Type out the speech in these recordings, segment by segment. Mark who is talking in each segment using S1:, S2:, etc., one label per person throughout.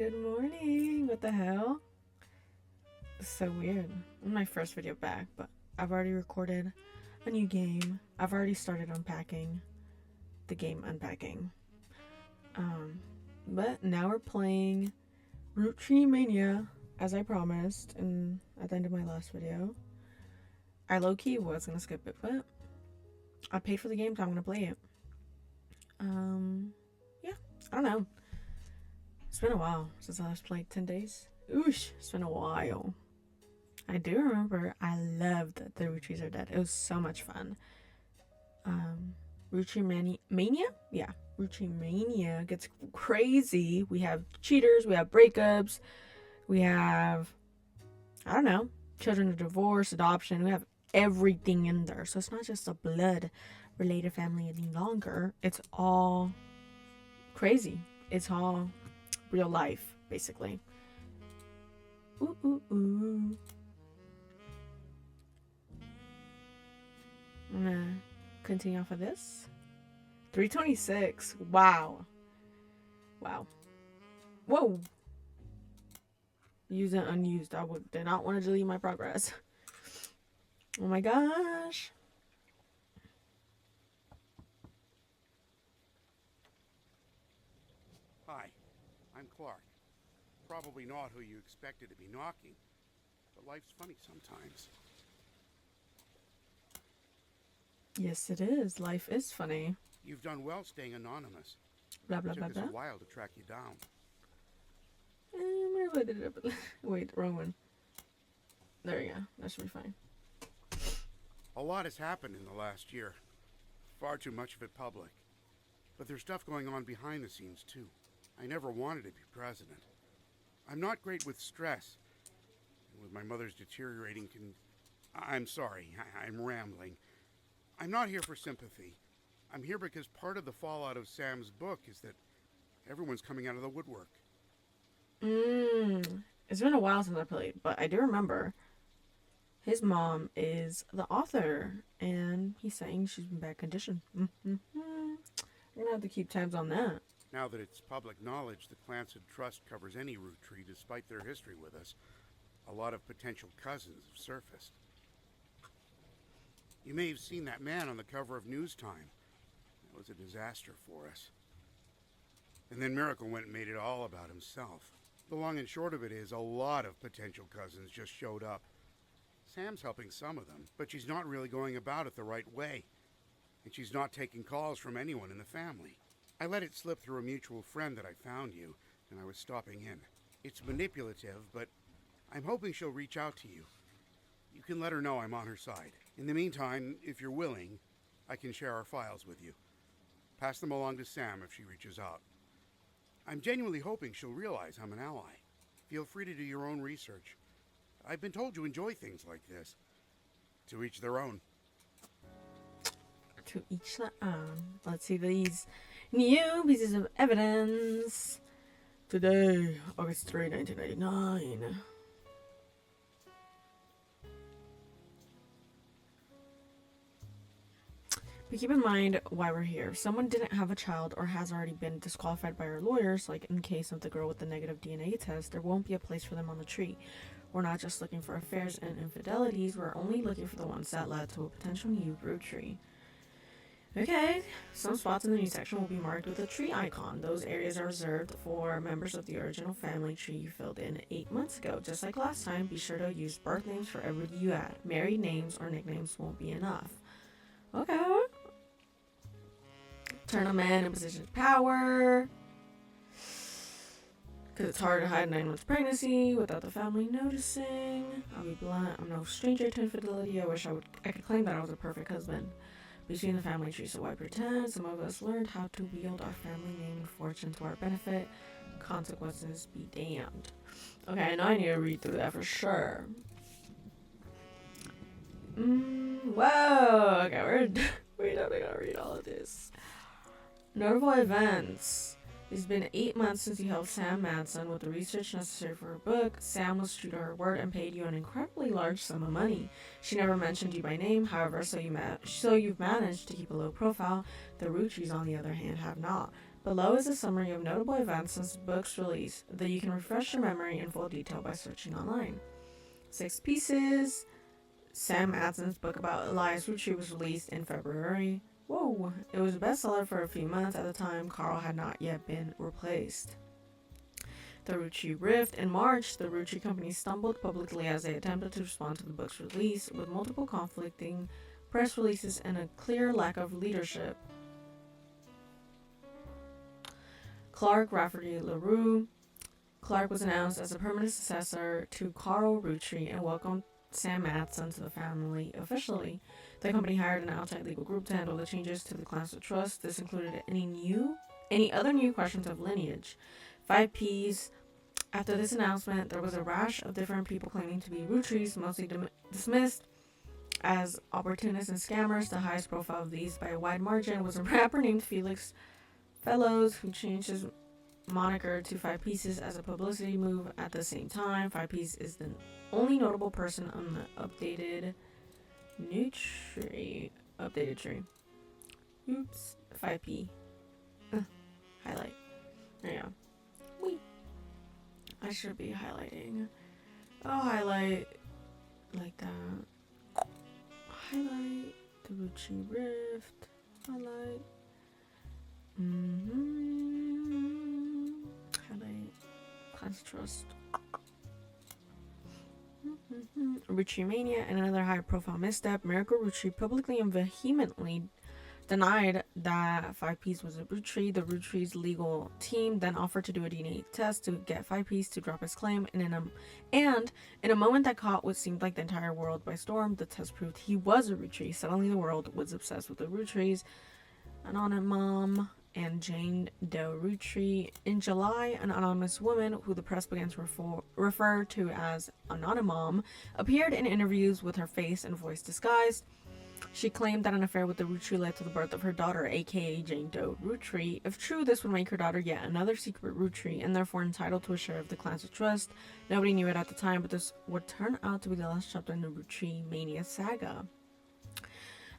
S1: Good morning. What the hell? It's so weird. This is my first video back, but I've already recorded a new game. I've already started unpacking the game unpacking. But now we're playing Roottreemania, as I promised at the end of my last video. I low-key was gonna skip it, but I paid for the game, so I'm gonna play it. Yeah, I don't know. It's been a while since I last played. 10 days? Oosh, it's been a while. I do remember I loved that the Roottrees are dead. It was so much fun. Roottreemania? Yeah, Roottreemania gets crazy. We have cheaters, we have breakups, we have, I don't know, children of divorce, adoption. We have everything in there. So it's not just a blood-related family any longer. It's all crazy. It's all real life, basically. Ooh, ooh, ooh. I'm gonna continue off of this. 326. Wow. Wow. Whoa. Used and unused. I did not want to delete my progress. Oh my gosh.
S2: Hi, I'm Clark. Probably not who you expected to be knocking, but life's funny sometimes.
S1: Yes, it is. Life is funny.
S2: You've done well staying anonymous.
S1: Blah, blah,
S2: It
S1: blah,
S2: took us
S1: blah.
S2: a while to track you down.
S1: Wait, wrong one. There we go. That should be fine.
S2: A lot has happened in the last year. Far too much of it public. But there's stuff going on behind the scenes, too. I never wanted to be president. I'm not great with stress. And with my mother's deteriorating I'm sorry, I'm rambling. I'm not here for sympathy. I'm here because part of the fallout of Sam's book is that everyone's coming out of the woodwork.
S1: It's been a while since I played, but I do remember his mom is the author, and he's saying she's in bad condition. You're gonna have to keep tabs on that.
S2: Now that it's public knowledge the Clanson Trust covers any root tree despite their history with us, a lot of potential cousins have surfaced. You may have seen that man on the cover of News Time. That was a disaster for us. And then Miracle went and made it all about himself. The long and short of it is a lot of potential cousins just showed up. Sam's helping some of them, but she's not really going about it the right way. And she's not taking calls from anyone in the family. I let it slip through a mutual friend that I found you, and I was stopping in. It's manipulative, but I'm hoping she'll reach out to you. You can let her know I'm on her side. In the meantime, if you're willing, I can share our files with you. Pass them along to Sam if she reaches out. I'm genuinely hoping she'll realize I'm an ally. Feel free to do your own research. I've been told you enjoy things like this. To each their own.
S1: To each their own. Let's see these new pieces of evidence. Today, August 3, 1999. But keep in mind why we're here. If someone didn't have a child or has already been disqualified by our lawyers, like in case of the girl with the negative DNA test, there won't be a place for them on the tree. We're not just looking for affairs and infidelities, we're only looking for the ones that led to a potential new root tree. Okay, some spots in the new section will be marked with a tree icon. Those areas are reserved for members of the original family tree you filled in 8 months ago. Just like last time, be sure to use birth names for everybody you add. Married names or nicknames won't be enough. Okay. Turn a man in position of power. Because it's hard to hide 9 months pregnancy without the family noticing. I'll be blunt. I'm no stranger to infidelity. I wish I could claim that I was a perfect husband. Between the family tree, so why pretend? Some of us learned how to wield our family name and fortune to our benefit. Consequences be damned. Okay, I know I need to read through that for sure. Whoa. Okay, we're definitely gonna read all of this. Notable events. It's been 8 months since you helped Sam Manson with the research necessary for her book. Sam was true to her word and paid you an incredibly large sum of money. She never mentioned you by name, however, so you've managed to keep a low profile. The Roottrees, on the other hand, have not. Below is a summary of notable events since the book's release, though you can refresh your memory in full detail by searching online. 6 pieces. Sam Adson's book about Elias Rootree was released in February. Whoa! It was a bestseller for a few months at the time Carl had not yet been replaced. The Rootree Rift. In March, the Rootree company stumbled publicly as they attempted to respond to the book's release, with multiple conflicting press releases and a clear lack of leadership. Clark Rafferty LaRue. Clark was announced as a permanent successor to Carl Rootree and welcomed Sam Adson to the family officially. The company hired an outside legal group to handle the changes to the class of trust. This included any other new questions of lineage. 5 Ps. After this announcement, there was a rash of different people claiming to be Rootrees, mostly dismissed as opportunists and scammers. The highest profile of these by a wide margin was a rapper named Felix Fellows, who changed his moniker to 5 Pieces as a publicity move. At the same time, 5 Piece is the only notable person on the updated tree. Oops, 5P. Highlight. There you go. Whee. I should be highlighting. I'll highlight like that. Highlight the Rootree Rift. Highlight. Highlight Class Trust. Roottreemania and another high-profile misstep. Miracle Rootree publicly and vehemently denied that 5 Ps was a Rootree. The Rootree's legal team then offered to do a DNA test to get 5 Ps to drop his claim, and in a moment that caught what seemed like the entire world by storm, the test proved he was a Rootree. Suddenly the world was obsessed with the Rootrees. Anonymous Mom and Jane Doe Rootree. In July, an anonymous woman, who the press began to refer to as Anonymous Mom, appeared in interviews with her face and voice disguised. She claimed that an affair with the Rootree led to the birth of her daughter, aka Jane Doe Rootree. If true, this would make her daughter yet another secret Rootree, and therefore entitled to a share of the clans of trust. Nobody knew it at the time, but this would turn out to be the last chapter in the Roottreemania saga.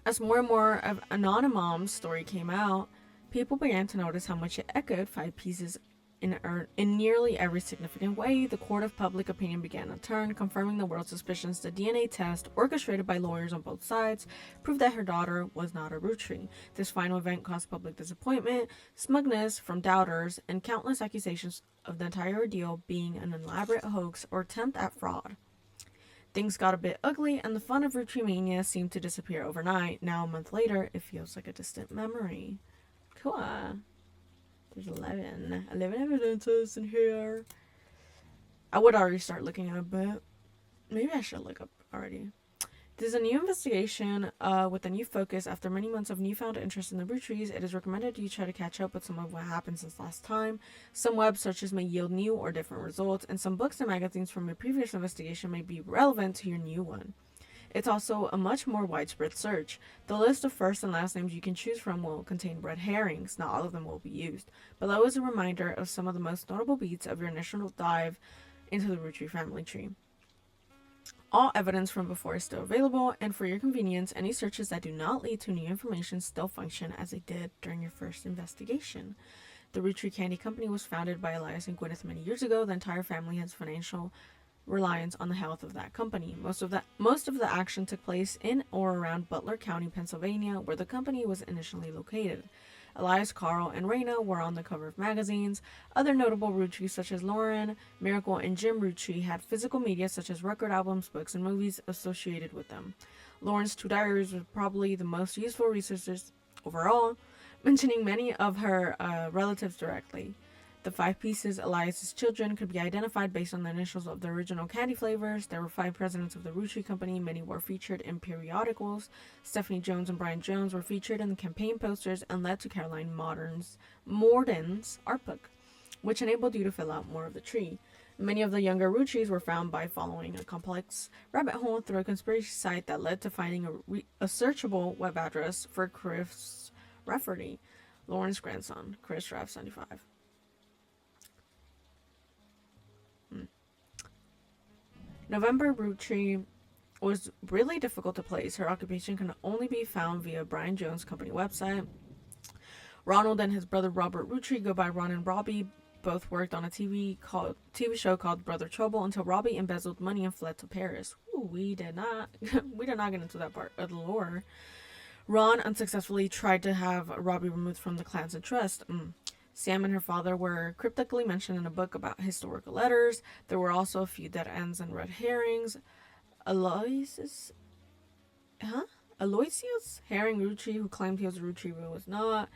S1: As more and more of Anonymous Mom's story came out, people began to notice how much it echoed 5 Pieces in nearly every significant way. The court of public opinion began to turn, confirming the world's suspicions. The DNA test, orchestrated by lawyers on both sides, proved that her daughter was not a Rootree. This final event caused public disappointment, smugness from doubters, and countless accusations of the entire ordeal being an elaborate hoax or attempt at fraud. Things got a bit ugly, and the fun of Roottreemania seemed to disappear overnight. Now, a month later, it feels like a distant memory. Cool. There's 11 evidences in here. I would already start looking at it, but maybe I should look up already. There's a new investigation with a new focus. After many months of newfound interest in the Rootrees, it is recommended you try to catch up with some of what happened since last time. Some web searches may yield new or different results, and some books and magazines from your previous investigation may be relevant to your new one. It's also a much more widespread search. The list of first and last names you can choose from will contain red herrings. Not all of them will be used. Below is a reminder of some of the most notable beats of your initial dive into the Rootree family tree. All evidence from before is still available, and for your convenience, any searches that do not lead to new information still function as they did during your first investigation. The Rootree Candy Company was founded by Elias and Gwyneth many years ago. The entire family has financial reliance on the health of that company. Most of the action took place in or around Butler County, Pennsylvania, where the company was initially located. Elias, Carl, and Raina were on the cover of magazines. Other notable Rootrees such as Lauren, Miracle, and Jim Rootree had physical media such as record albums, books, and movies associated with them. Lauren's 2 diaries were probably the most useful resources overall, mentioning many of her relatives directly. The 5 Pieces, Elias's children, could be identified based on the initials of the original candy flavors. There were 5 presidents of the Rootree Company. Many were featured in periodicals. Stephanie Jones and Brian Jones were featured in the campaign posters and led to Caroline Morden's art book, which enabled you to fill out more of the tree. Many of the younger Rootrees were found by following a complex rabbit hole through a conspiracy site that led to finding a searchable web address for Chris Rafferty, Lauren's grandson, Chris Raff 75. November Rootree was really difficult to place. Her occupation can only be found via Brian Jones' company website Ronald and his brother Robert Rootree go by Ron and Robbie. Both worked on a TV show called Brother Trouble until Robbie embezzled money and fled to Paris. Ooh, we did not get into that part of the lore. Ron unsuccessfully tried to have Robbie removed from the clan's trust. Sam and her father were cryptically mentioned in a book about historical letters. There were also a few dead ends and red herrings. Aloysius Herring Rootree, who claimed he was a Rootree but was not.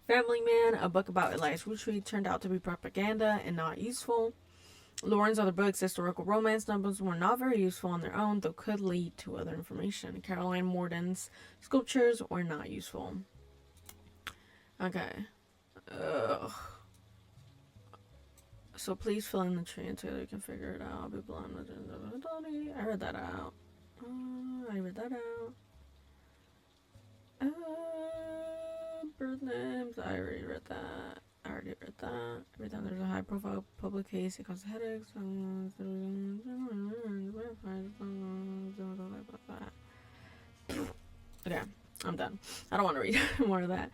S1: Family Man, a book about Elias Rootree, turned out to be propaganda and not useful. Lauren's other books, historical romance novels, were not very useful on their own, though could lead to other information. Caroline Morden's sculptures were not useful. Okay. Ugh. So please fill in the tree until you can figure it out. I'll be blind. I read that out. Birth names. I already read that. Every time there's a high profile public case, it causes headaches. Okay, I'm done. I don't want to read more of that.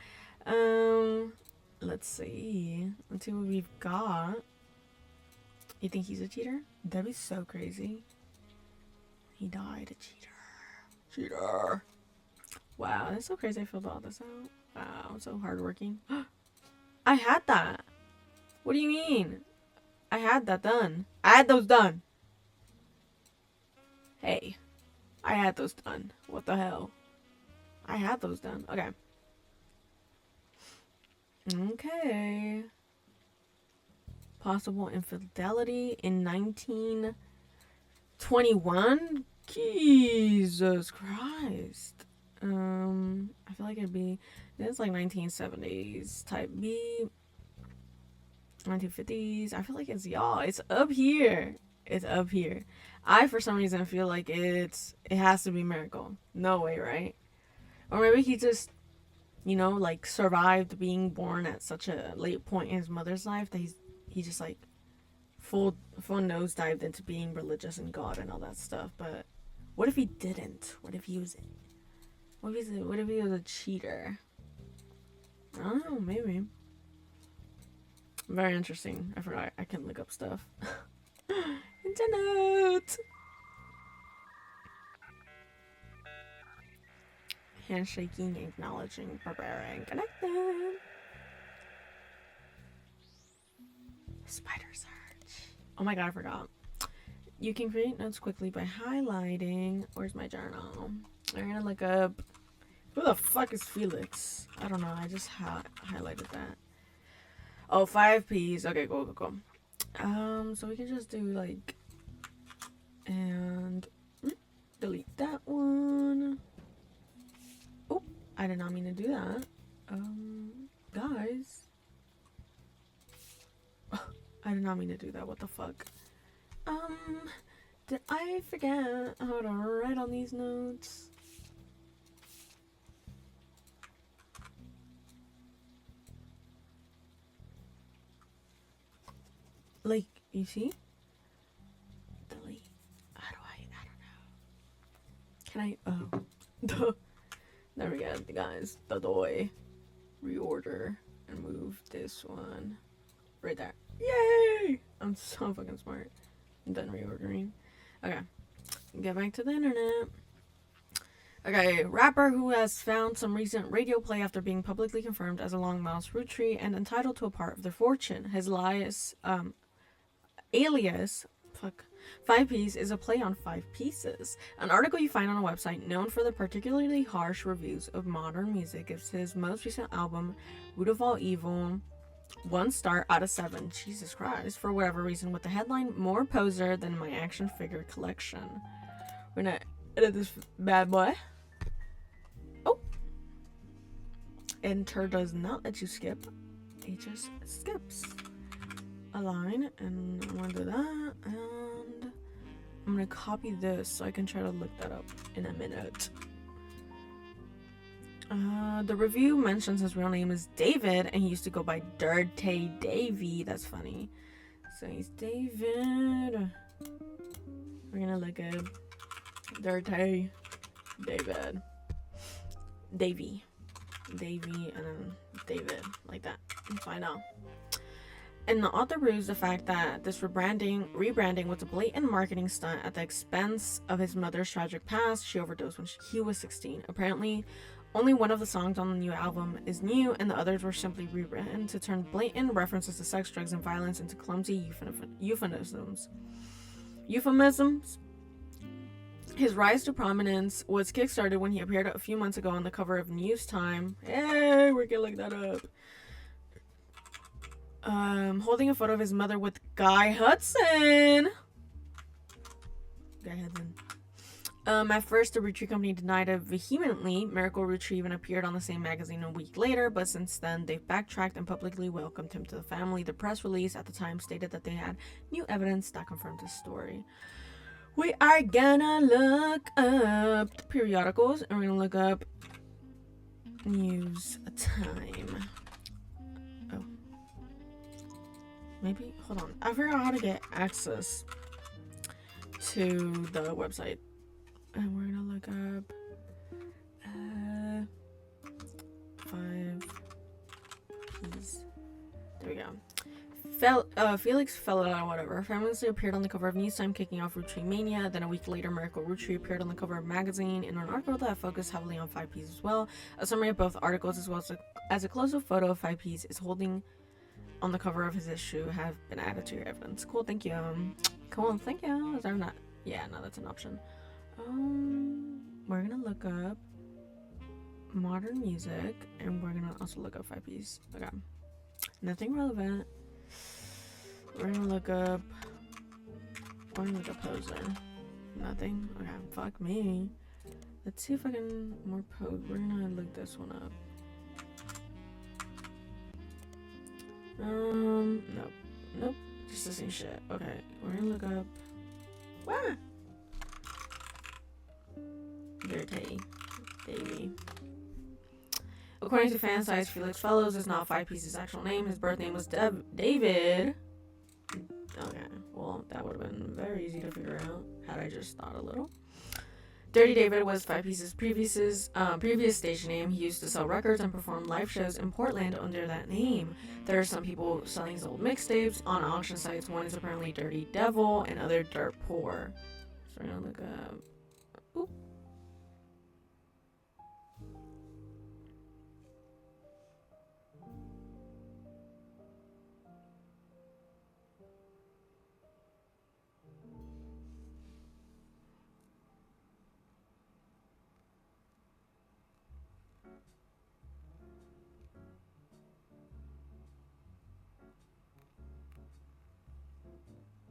S1: Let's see. Let's see what we've got. You think he's a cheater? That'd be so crazy. He died a cheater. Wow, that's so crazy I filled all this out. Wow, I'm so hardworking. I had that. What do you mean? I had that done. I had those done. Hey, I had those done. What the hell? I had those done. Okay. Okay. Possible infidelity in 1921? Jesus Christ. I feel like it'd be, it's like 1970s type B, 1950s. I feel like it's y'all. It's up here. I, for some reason, feel like it has to be Miracle. No way, right? Or maybe he just, like survived being born at such a late point in his mother's life that he just like full nosedived into being religious and God and all that stuff. But what if he didn't? What if he was a cheater? I don't know, maybe. Very interesting. I forgot I can look up stuff. Internet! Handshaking, acknowledging, preparing, connected. Spider search. Oh my god, I forgot. You can create notes quickly by highlighting. Where's my journal? I'm gonna look up. Who the fuck is Felix? I don't know. I just highlighted that. Oh, 5 P's. Okay, go. So we can just do like, and delete that one. Oh, I did not mean to do that. Guys. I did not mean to do that. What the fuck? Did I forget how to write on these notes? Like, you see? Delete. I don't know. Can I, there we go, guys. The doy. Reorder and move this one right there. Yay! I'm so fucking smart. I'm done reordering. Okay. Get back to the internet. Okay, rapper who has found some recent radio play after being publicly confirmed as a long-mouse Rootree and entitled to a part of their fortune. His alias, 5 P's, is a play on 5 pieces. An article you find on a website known for the particularly harsh reviews of modern music gives his most recent album, Root of All Evil, 1 star out of 7. Jesus Christ. For whatever reason, with the headline, More Poser Than My Action Figure Collection. We're gonna edit this bad boy. Oh. Enter does not let you skip. It just skips. Align, and I'm gonna do that, and I'm gonna copy this so I can try to look that up in a minute. The review mentions his real name is David, and he used to go by Dirty Davy. That's funny. So he's David. We're gonna look at Dirty David. Davy, and then David, like that. So I know. And the author proves the fact that this rebranding was a blatant marketing stunt at the expense of his mother's tragic past. She overdosed when he was 16. Apparently, only one of the songs on the new album is new, and the others were simply rewritten to turn blatant references to sex, drugs, and violence into clumsy euphemisms. His rise to prominence was kickstarted when he appeared a few months ago on the cover of News Time. Hey, we can look that up. Holding a photo of his mother with Guy Hudson. At first, the Roottrees company denied it vehemently. Miracle Roottrees even appeared on the same magazine a week later, but since then, they've backtracked and publicly welcomed him to the family. The press release at the time stated that they had new evidence that confirmed his story. We are gonna look up the periodicals, and we're gonna look up News Time. Oh. Maybe, hold on. I forgot how to get access to the website. And we're gonna look up 5 P's. There we go. Felix Fella, whatever, famously appeared on the cover of News Time, kicking off Roottreemania. Then a week later, Miracle Roottrees appeared on the cover of magazine in an article that focused heavily on 5 P's as well. A summary of both articles, as well as a close-up photo of 5 P's is holding on the cover of his issue, have been added to your evidence. Cool, thank you. Cool, thank you. Is there not? Yeah, no, that's an option. We're gonna look up modern music, and we're gonna also look up 5 P's. Okay. Nothing relevant. We're gonna look up poser. Nothing. Okay, fuck me. Let's see if I can more pose. We're gonna look this one up. Nope. Nope. Just the same shit. Okay, we're gonna look up. What? Dirty Davey. According to fan sites, Felix Fellows is not 5 P's actual name. His birth name was David. Okay, well, that would have been very easy to figure out had I just thought a little. Dirty David was 5 P's previous stage name. He used to sell records and perform live shows in Portland under that name. There are some people selling his old mixtapes on auction sites. One is apparently Dirty Devil and other Dirt Poor. So we're gonna look up. Oop.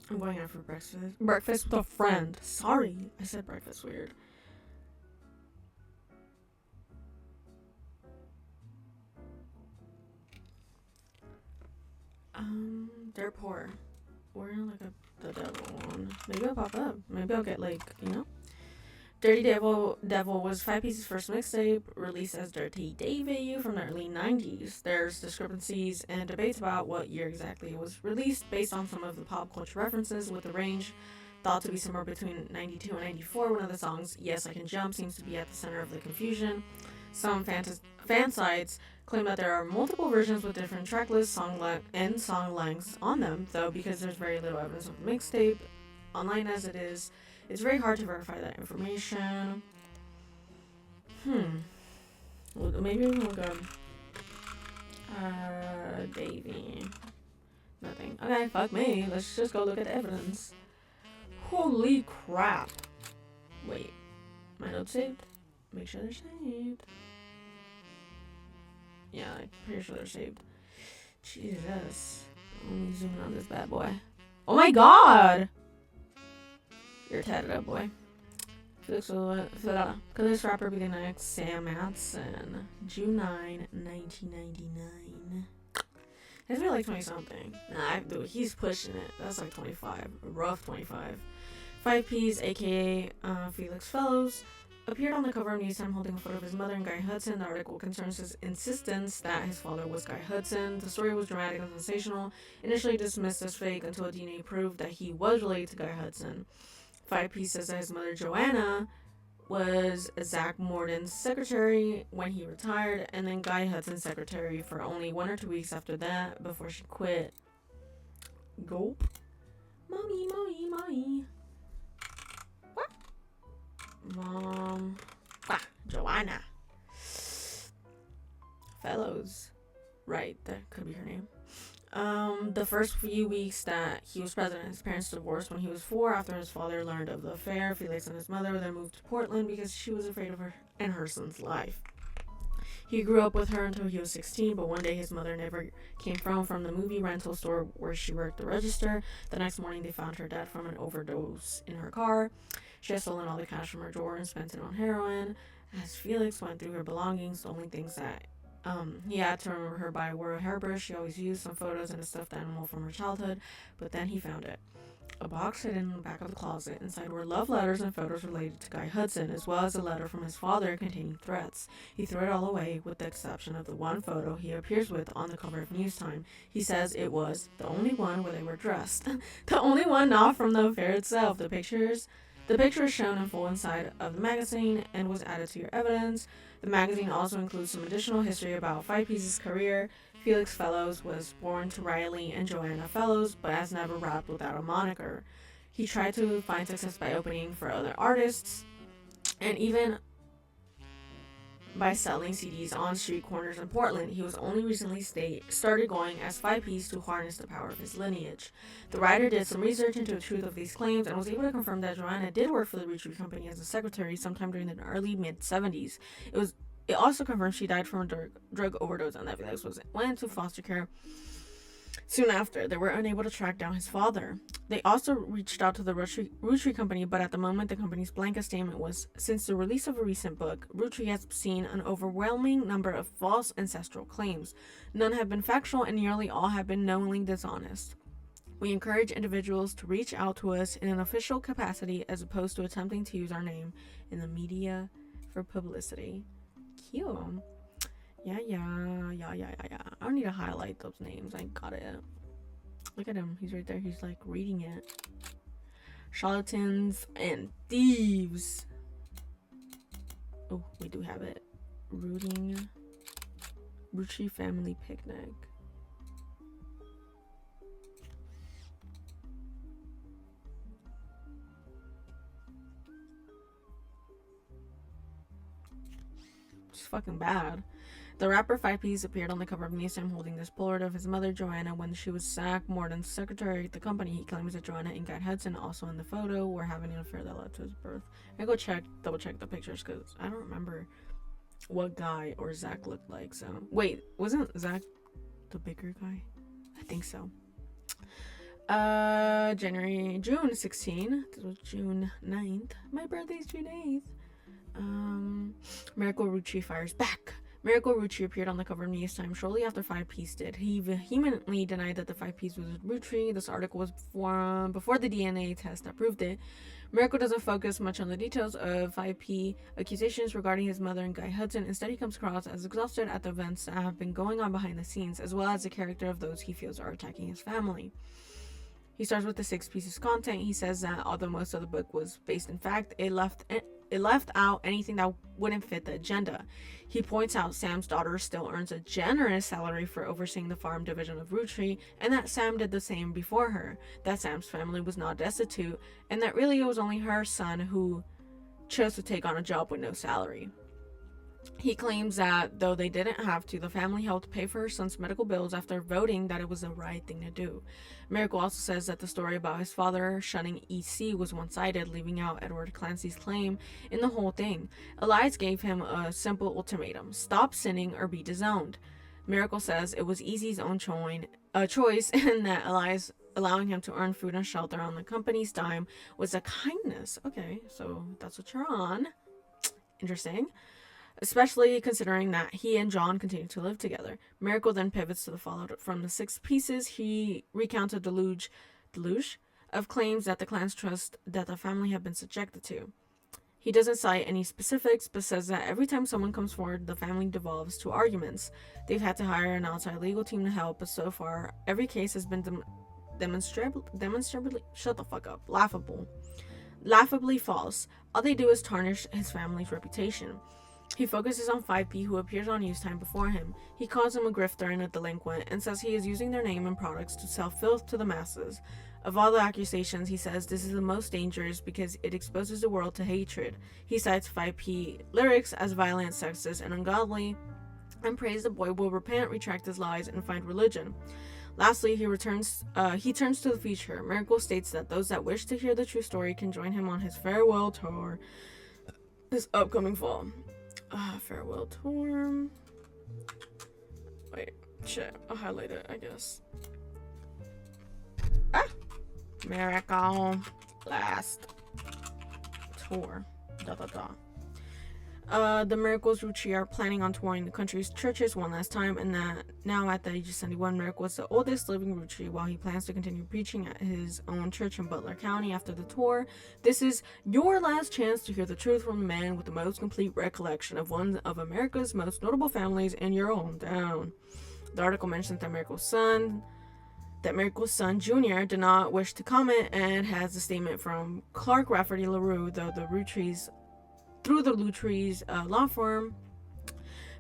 S1: I'm going out for breakfast. Breakfast with a friend. Sorry, I said breakfast weird. Dirt Poor. We're gonna look up the devil one. Maybe it'll pop up. Maybe I'll get Dirty Devil was 5 P's first mixtape, released as Dirty Davey from the early 90s. There's discrepancies and debates about what year exactly it was released based on some of the pop culture references, with the range thought to be somewhere between 92 and 94. One of the songs, Yes I Can Jump, seems to be at the center of the confusion. Some fan sites claim that there are multiple versions with different track lists, song lengths on them, though because there's very little evidence of the mixtape, online as it is, it's very hard to verify that information. Well, maybe we'll go. Davey. Nothing. Okay, fuck me. Let's just go look at the evidence. Holy crap. Wait. My notes saved? Make sure they're saved. Yeah, I'm pretty sure they're saved. Jesus. Let me zoom in on this bad boy. Oh my god! You're tatted up, boy. Felix Fela. Could this rapper be the next Sam Matson? June 9, 1999. He's really like 20-something. Nah, dude, he's pushing it. That's like 25. Rough 25. 5 P's, aka Felix Fellows, appeared on the cover of News Time holding a photo of his mother and Guy Hudson. The article concerns his insistence that his father was Guy Hudson. The story was dramatic and sensational, initially dismissed as fake until DNA proved that he was related to Guy Hudson. 5 P says that his mother Joanna was Zach Morden's secretary when he retired, and then Guy Hudson's secretary for only 1 or 2 weeks after that before she quit. Gulp. Mommy, mommy, mommy. What? Mom. Joanna. Fellows. Right, that could be her name. The first few weeks that he was president, his parents divorced when he was 4 after his father learned of the affair. Felix and his mother then moved to Portland because she was afraid of her and her son's life. He grew up with her until he was 16, but one day his mother never came from the movie rental store where she worked the register. The next morning they found her dead from an overdose in her car. She had stolen all the cash from her drawer and spent it on heroin. As Felix went through her belongings, the only things that he had to remember her by were a hairbrush she always used, some photos, and a stuffed animal from her childhood. But then he found it. A box hidden in the back of the closet. Inside were love letters and photos related to Guy Hudson, as well as a letter from his father containing threats. He threw it all away, with the exception of the one photo he appears with on the cover of News Time. He says it was the only one where they were dressed. The only one not from the affair itself. The picture is shown in full inside of the magazine and was added to your evidence. The magazine also includes some additional history about Five Piece's career. Felix Fellows was born to Riley and Joanna Fellows, but has never rapped without a moniker. He tried to find success by opening for other artists, and even by selling CDs on street corners in Portland. He was only recently started going as Five Piece to harness the power of his lineage. The writer did some research into the truth of these claims and was able to confirm that Joanna did work for the Roottrees Company as a secretary sometime during the early mid-70s. It also confirmed she died from a drug overdose and that Felix went into foster care soon after. They were unable to track down his father. They also reached out to the Roottrees Company, but at the moment the company's blanket statement was, since the release of a recent book, Roottrees has seen an overwhelming number of false ancestral claims. None have been factual and nearly all have been knowingly dishonest. We encourage individuals to reach out to us in an official capacity as opposed to attempting to use our name in the media for publicity. Cute. Yeah. I don't need to highlight those names. I got it. Look at him. He's right there. He's like reading it. Charlatans and thieves. Oh, we do have it. Roottrees Family Picnic. It's fucking bad. The rapper Five Piece appeared on the cover of News Time holding this Polaroid of his mother Joanna when she was Zach Morden's secretary at the company. He claims that Joanna and Guy Hudson, also in the photo, were having an affair that led to his birth. I go double check the pictures because I don't remember what Guy or Zach looked like. So wait, wasn't Zach the bigger guy? I think so. June 16. This was June 9th. My birthday's June 8th. Miracle Roottrees fires back. Miracle Roottrees appeared on the cover of News Time shortly after Five Piece did. He vehemently denied that the Five Piece was Roottrees. This article was before the DNA test that proved it. Miracle doesn't focus much on the details of 5P accusations regarding his mother and Guy Hudson. Instead, he comes across as exhausted at the events that have been going on behind the scenes, as well as the character of those he feels are attacking his family. He starts with the 6 pieces content. He says that although most of the book was based in fact, it left out anything that wouldn't fit the agenda. He points out Sam's daughter still earns a generous salary for overseeing the farm division of Roottrees, and that Sam did the same before her, that Sam's family was not destitute, and that really it was only her son who chose to take on a job with no salary. He claims that though they didn't have to, the family helped pay for her son's medical bills after voting that it was the right thing to do. Miracle also says that the story about his father shunning EC was one-sided, leaving out Edward Clancy's claim in the whole thing. Elias gave him a simple ultimatum: stop sinning or be disowned. Miracle says it was EC's own choice, and that Elias allowing him to earn food and shelter on the company's dime was a kindness. Okay, so that's what you're on. Interesting. Especially considering that he and John continue to live together. Miracle then pivots to the fallout from the 6 pieces. He recounts a deluge of claims that the clan's trust that the family have been subjected to. He doesn't cite any specifics, but says that every time someone comes forward, the family devolves to arguments. They've had to hire an outside legal team to help, but so far, every case has been demonstrably, shut the fuck up, laughable. laughably false. All they do is tarnish his family's reputation. He focuses on 5P, who appears on News Time before him. He calls him a grifter and a delinquent, and says he is using their name and products to sell filth to the masses. Of all the accusations, he says this is the most dangerous because it exposes the world to hatred. He cites 5P lyrics as violent, sexist, and ungodly, and prays the boy will repent, retract his lies, and find religion. Lastly, he turns to the future. Miracle states that those that wish to hear the true story can join him on his farewell tour this upcoming fall. Farewell tour. Wait, shit. I'll highlight it, I guess. Miracle last tour. The Miracles Roottrees are planning on touring the country's churches one last time, and that now at the age of 71, Miracle is the oldest living Roottrees, while he plans to continue preaching at his own church in Butler County after the tour. This is your last chance to hear the truth from the man with the most complete recollection of one of America's most notable families in your hometown. The article mentions that Miracle's son, Jr., did not wish to comment and has a statement from Clark Rafferty LaRue, through the Roottrees law firm.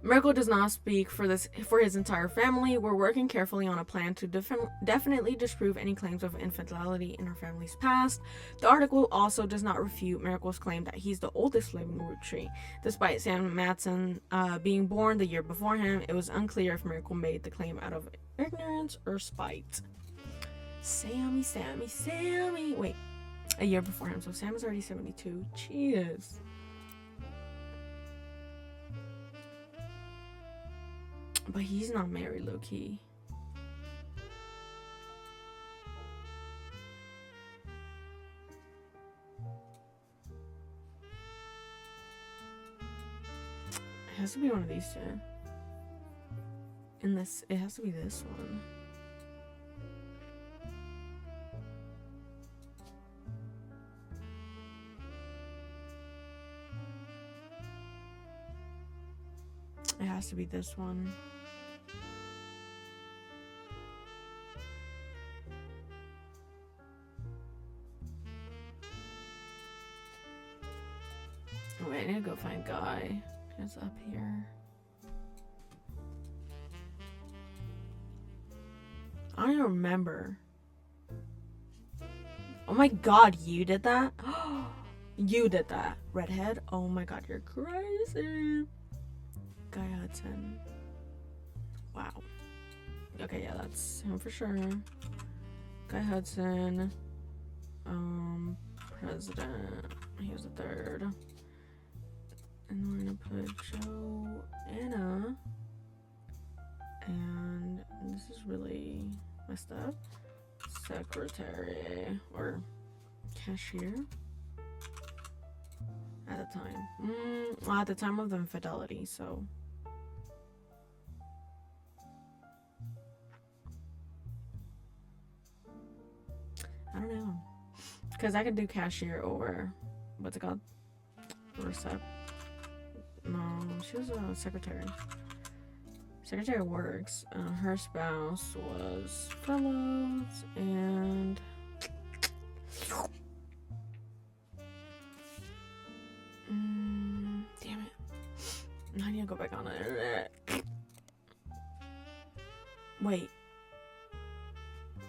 S1: Miracle does not speak for his entire family. We're working carefully on a plan to definitely disprove any claims of infidelity in our family's past. The article also does not refute Miracle's claim that he's the oldest living Roottree. Despite Sam Matson being born the year before him, it was unclear if Miracle made the claim out of ignorance or spite. Sammy. Wait, a year before him, so Sam is already 72. Jeez. But he's not married, low-key. It has to be one of these two. It has to be this one. It has to be this one. Oh, wait, I need to go find Guy. It's up here. I don't even remember. Oh my god, you did that? You did that. Redhead? Oh my god, you're crazy. Guy Hudson. Wow. Okay, yeah, that's him for sure. Guy Hudson. President. He was the third. And we're gonna put Joanna. And this is really messed up. Secretary or cashier at the time. Well, at the time of the infidelity, so. I don't know. Because I could do cashier or what's it called? No, she was a secretary. Secretary works. Her spouse was Fellows and damn it. I need to go back on the internet. Wait.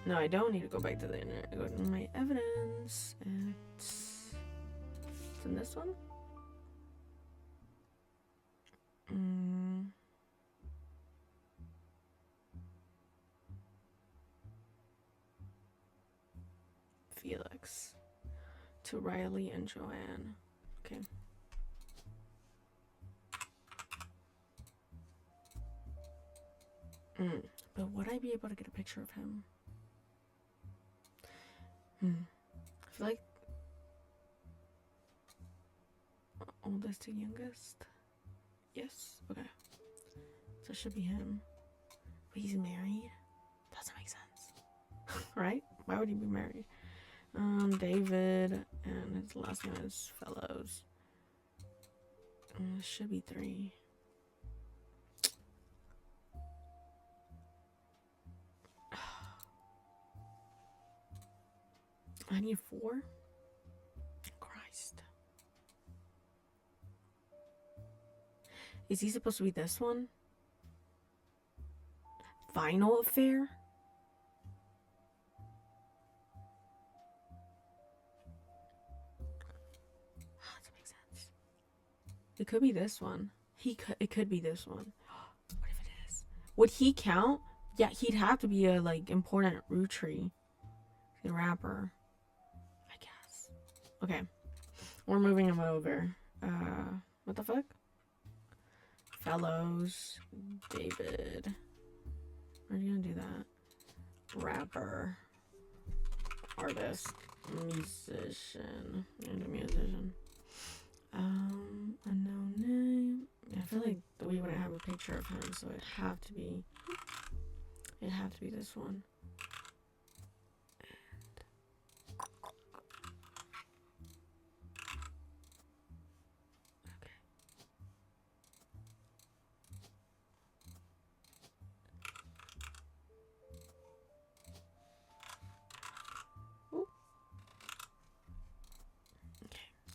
S1: No, I don't need to go back to the internet. I go to my evidence. It's in this one. Felix. To Riley and Joanne. Okay. But would I be able to get a picture of him? I feel like oldest to youngest. Yes. Okay. So it should be him. But he's married? Doesn't make sense. Right? Why would he be married? David, and his last name is Fellows. It should be 3. I need 4? Christ. Is he supposed to be this one? Final affair? That makes sense. It could be this one. It could be this one. What if it is? Would he count? Yeah, he'd have to be a like important rootree. The rapper. I guess. Okay. We're moving him over. What the fuck? Fellows. David. Are you gonna do that? Rapper. Artist. Musician. And a musician. Unknown name. I feel like we wouldn't have a picture of him, so it'd have to be this one.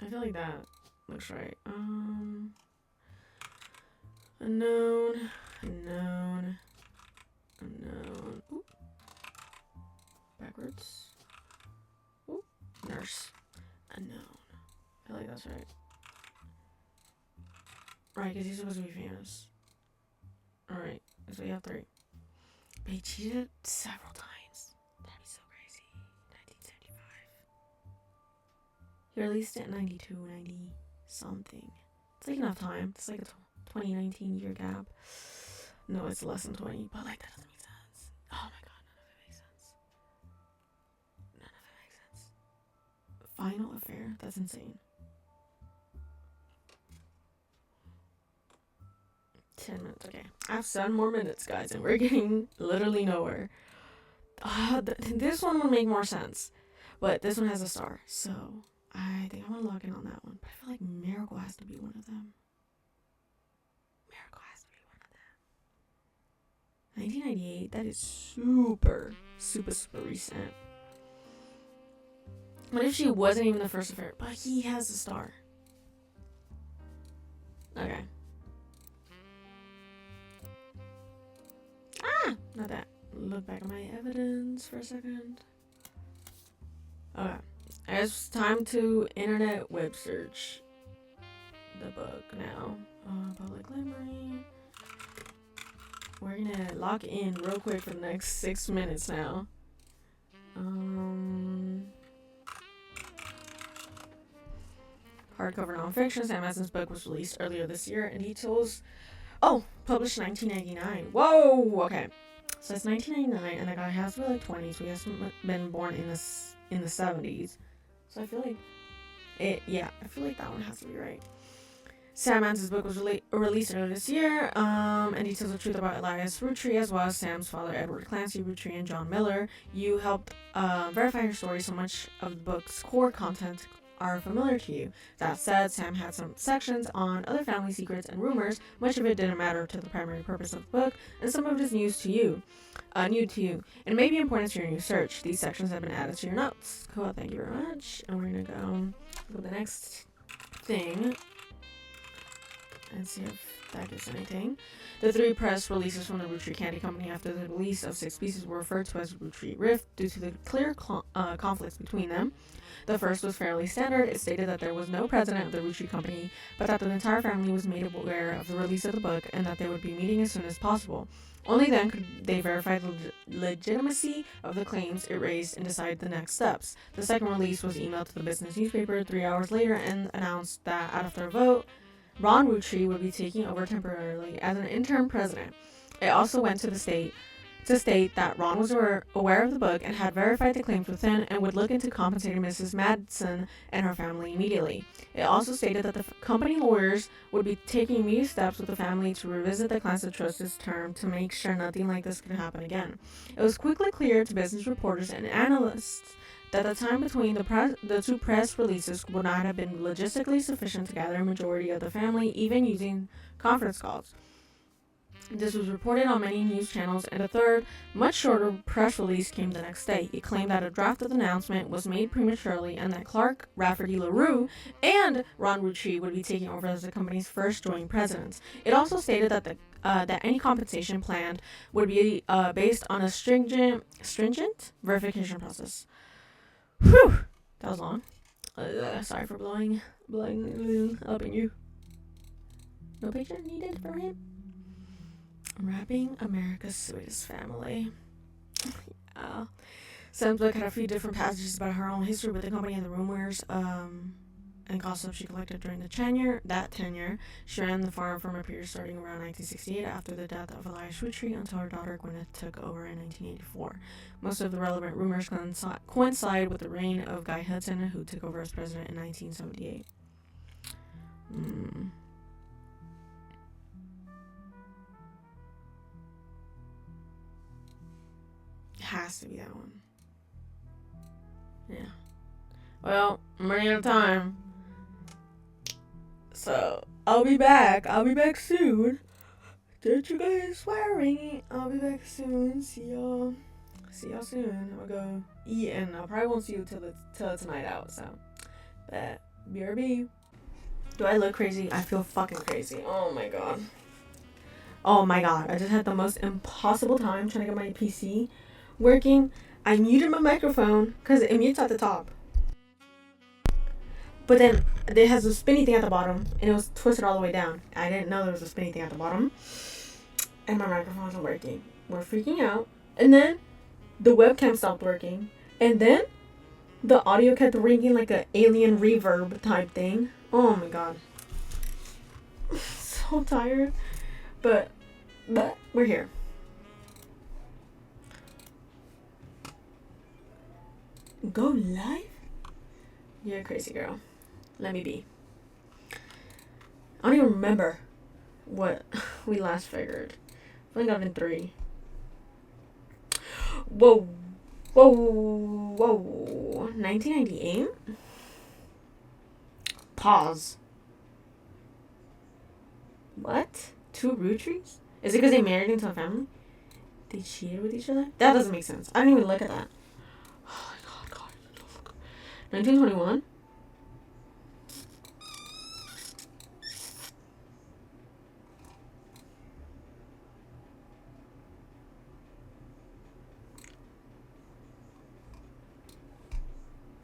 S1: I feel like that looks right. Unknown. Ooh. Backwards. Ooh. Nurse. Unknown. I feel like that's right. Right, because he's supposed to be famous. Alright, so you have 3. But he cheated several times. That'd be so crazy. 1975. He released it in 92, 90 something. It's like enough time. It's like a 2019 year gap. No, it's less than 20, but like that doesn't make sense. Oh my god, none of it makes sense. None of it makes sense. Final affair? That's insane. 10 minutes, okay. I have 7 more minutes, guys, and we're getting literally nowhere. This one would make more sense, but this one has a star, so I think I'm gonna log in on that one. But I feel like Miracle has to be one of them. 1998, that is super recent. What if she wasn't even the first affair, but he has a star? Okay. Not that. Look back at my evidence for a second. Okay. It's time to internet web search the book now. Public library. We're gonna lock in real quick for the next 6 minutes now. Hardcover nonfiction. Sam Edson's book was released earlier this year, and details. Oh, published 1999. Whoa. Okay, so it's 1999, and the guy has to be like 20, so he hasn't been born in the 70s. So I feel like it. Yeah, I feel like that one has to be right. Sam Edson's book was released earlier this year, and details the truth about Elias Roottree, as well as Sam's father, Edward Clancy Roottree, and John Miller. You helped verify her story, so much of the book's core content are familiar to you. That said, Sam had some sections on other family secrets and rumors. Much of it didn't matter to the primary purpose of the book, and some of it is new to you, and may be important to your new search. These sections have been added to your notes. Cool, thank you very much. And we're gonna go with the next thing and see if that gives anything. The 3 press releases from the Roottree Candy Company after the release of 6 pieces were referred to as Roottree Rift due to the clear conflicts between them. The first was fairly standard. It stated that there was no president of the Roottree Company, but that the entire family was made aware of the release of the book and that they would be meeting as soon as possible. Only then could they verify the legitimacy of the claims it raised and decide the next steps. The second release was emailed to the business newspaper 3 hours later and announced that after a vote, Ron Roottree would be taking over temporarily as an interim president. It also went to the state to state that Ron was aware of the book and had verified the claims within and would look into compensating Mrs. Madsen and her family immediately. It also stated that the company lawyers would be taking immediate steps with the family to revisit the Class of Trust's term to make sure nothing like this could happen again. It was quickly clear to business reporters and analysts that the time between the 2 press releases would not have been logistically sufficient to gather a majority of the family, even using conference calls. This was reported on many news channels, and a third, much shorter press release came the next day. It claimed that a draft of the announcement was made prematurely and that Clark Rafferty LaRue and Ron Rootree would be taking over as the company's first joint presidents. It also stated that that any compensation planned would be based on a stringent verification process. Whew, that was long. Sorry for blowing up in you. No picture needed for him. Wrapping America's Sweetest Family. Yeah. Sam's book had a few different passages about her own history with the company and the rumors and gossip she collected during the tenure. She ran the farm from her period starting around 1968 after the death of Elias Rootree until her daughter Gwyneth took over in 1984. Most of the relevant rumors coincide with the reign of Guy Hudson, who took over as president in 1978. Has to be that one. Yeah. Well, I'm running out of time. So, I'll be back. I'll be back soon. Don't you guys swearing? I'll be back soon. See y'all soon. I'll go eat, and I probably won't see you till it's night out, so. But, BRB. Do I look crazy? I feel fucking crazy. Oh my god. I just had the most impossible time trying to get my PC working. I muted my microphone because it mutes at the top, but then it has a spinny thing at the bottom and it was twisted all the way down. I didn't know there was a spinny thing at the bottom and my microphone wasn't working. We're freaking out, and then the webcam stopped working, and then the audio kept ringing like an alien reverb type thing. Oh my god. So tired, but we're here. Go live? You're a crazy girl. Let me be. I don't even remember what we last figured. I think I've been 3. Whoa. 1998? Pause. What? 2 Rootrees? Is it because they married into a family? They cheated with each other? That doesn't make sense. I didn't even look at that. 1921?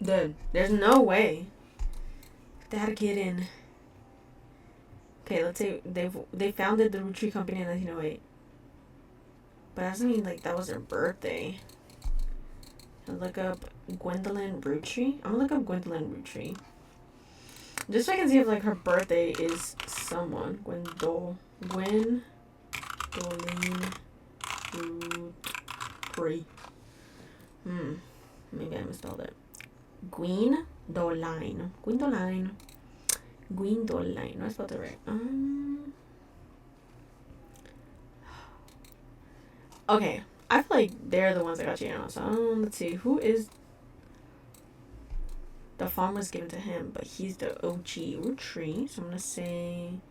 S1: Dude, there's no way they had a kid in. Okay, let's say they founded the Rootree Company in 1908. But that doesn't mean like that was their birthday. I'll look up Gwendolyn Rootree. I'm gonna look up Gwendolyn Rootree. Just so I can see if like her birthday is someone. Gwendolyn Rootree. Maybe I misspelled it. Gwendolyn. No, I spelled it right. Okay. I feel like they're the ones that got cheated on. So let's see. Who is... The farm was given to him, but he's the OG Rootree. So I'm going to say...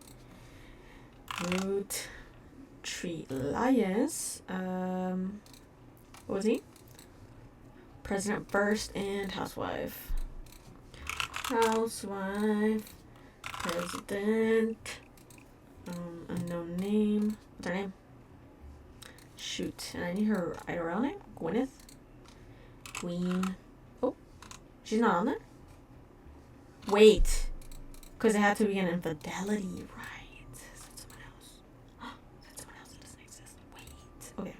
S1: Rootree Elias. What was he? President first and housewife. President. Unknown name. What's her name? Shoot. And I need her IRL name? Gwyneth? Queen. Oh. She's not on there? Wait. Because it had to be an infidelity. Right. So it's someone else. That's someone else that doesn't exist. Wait. Okay.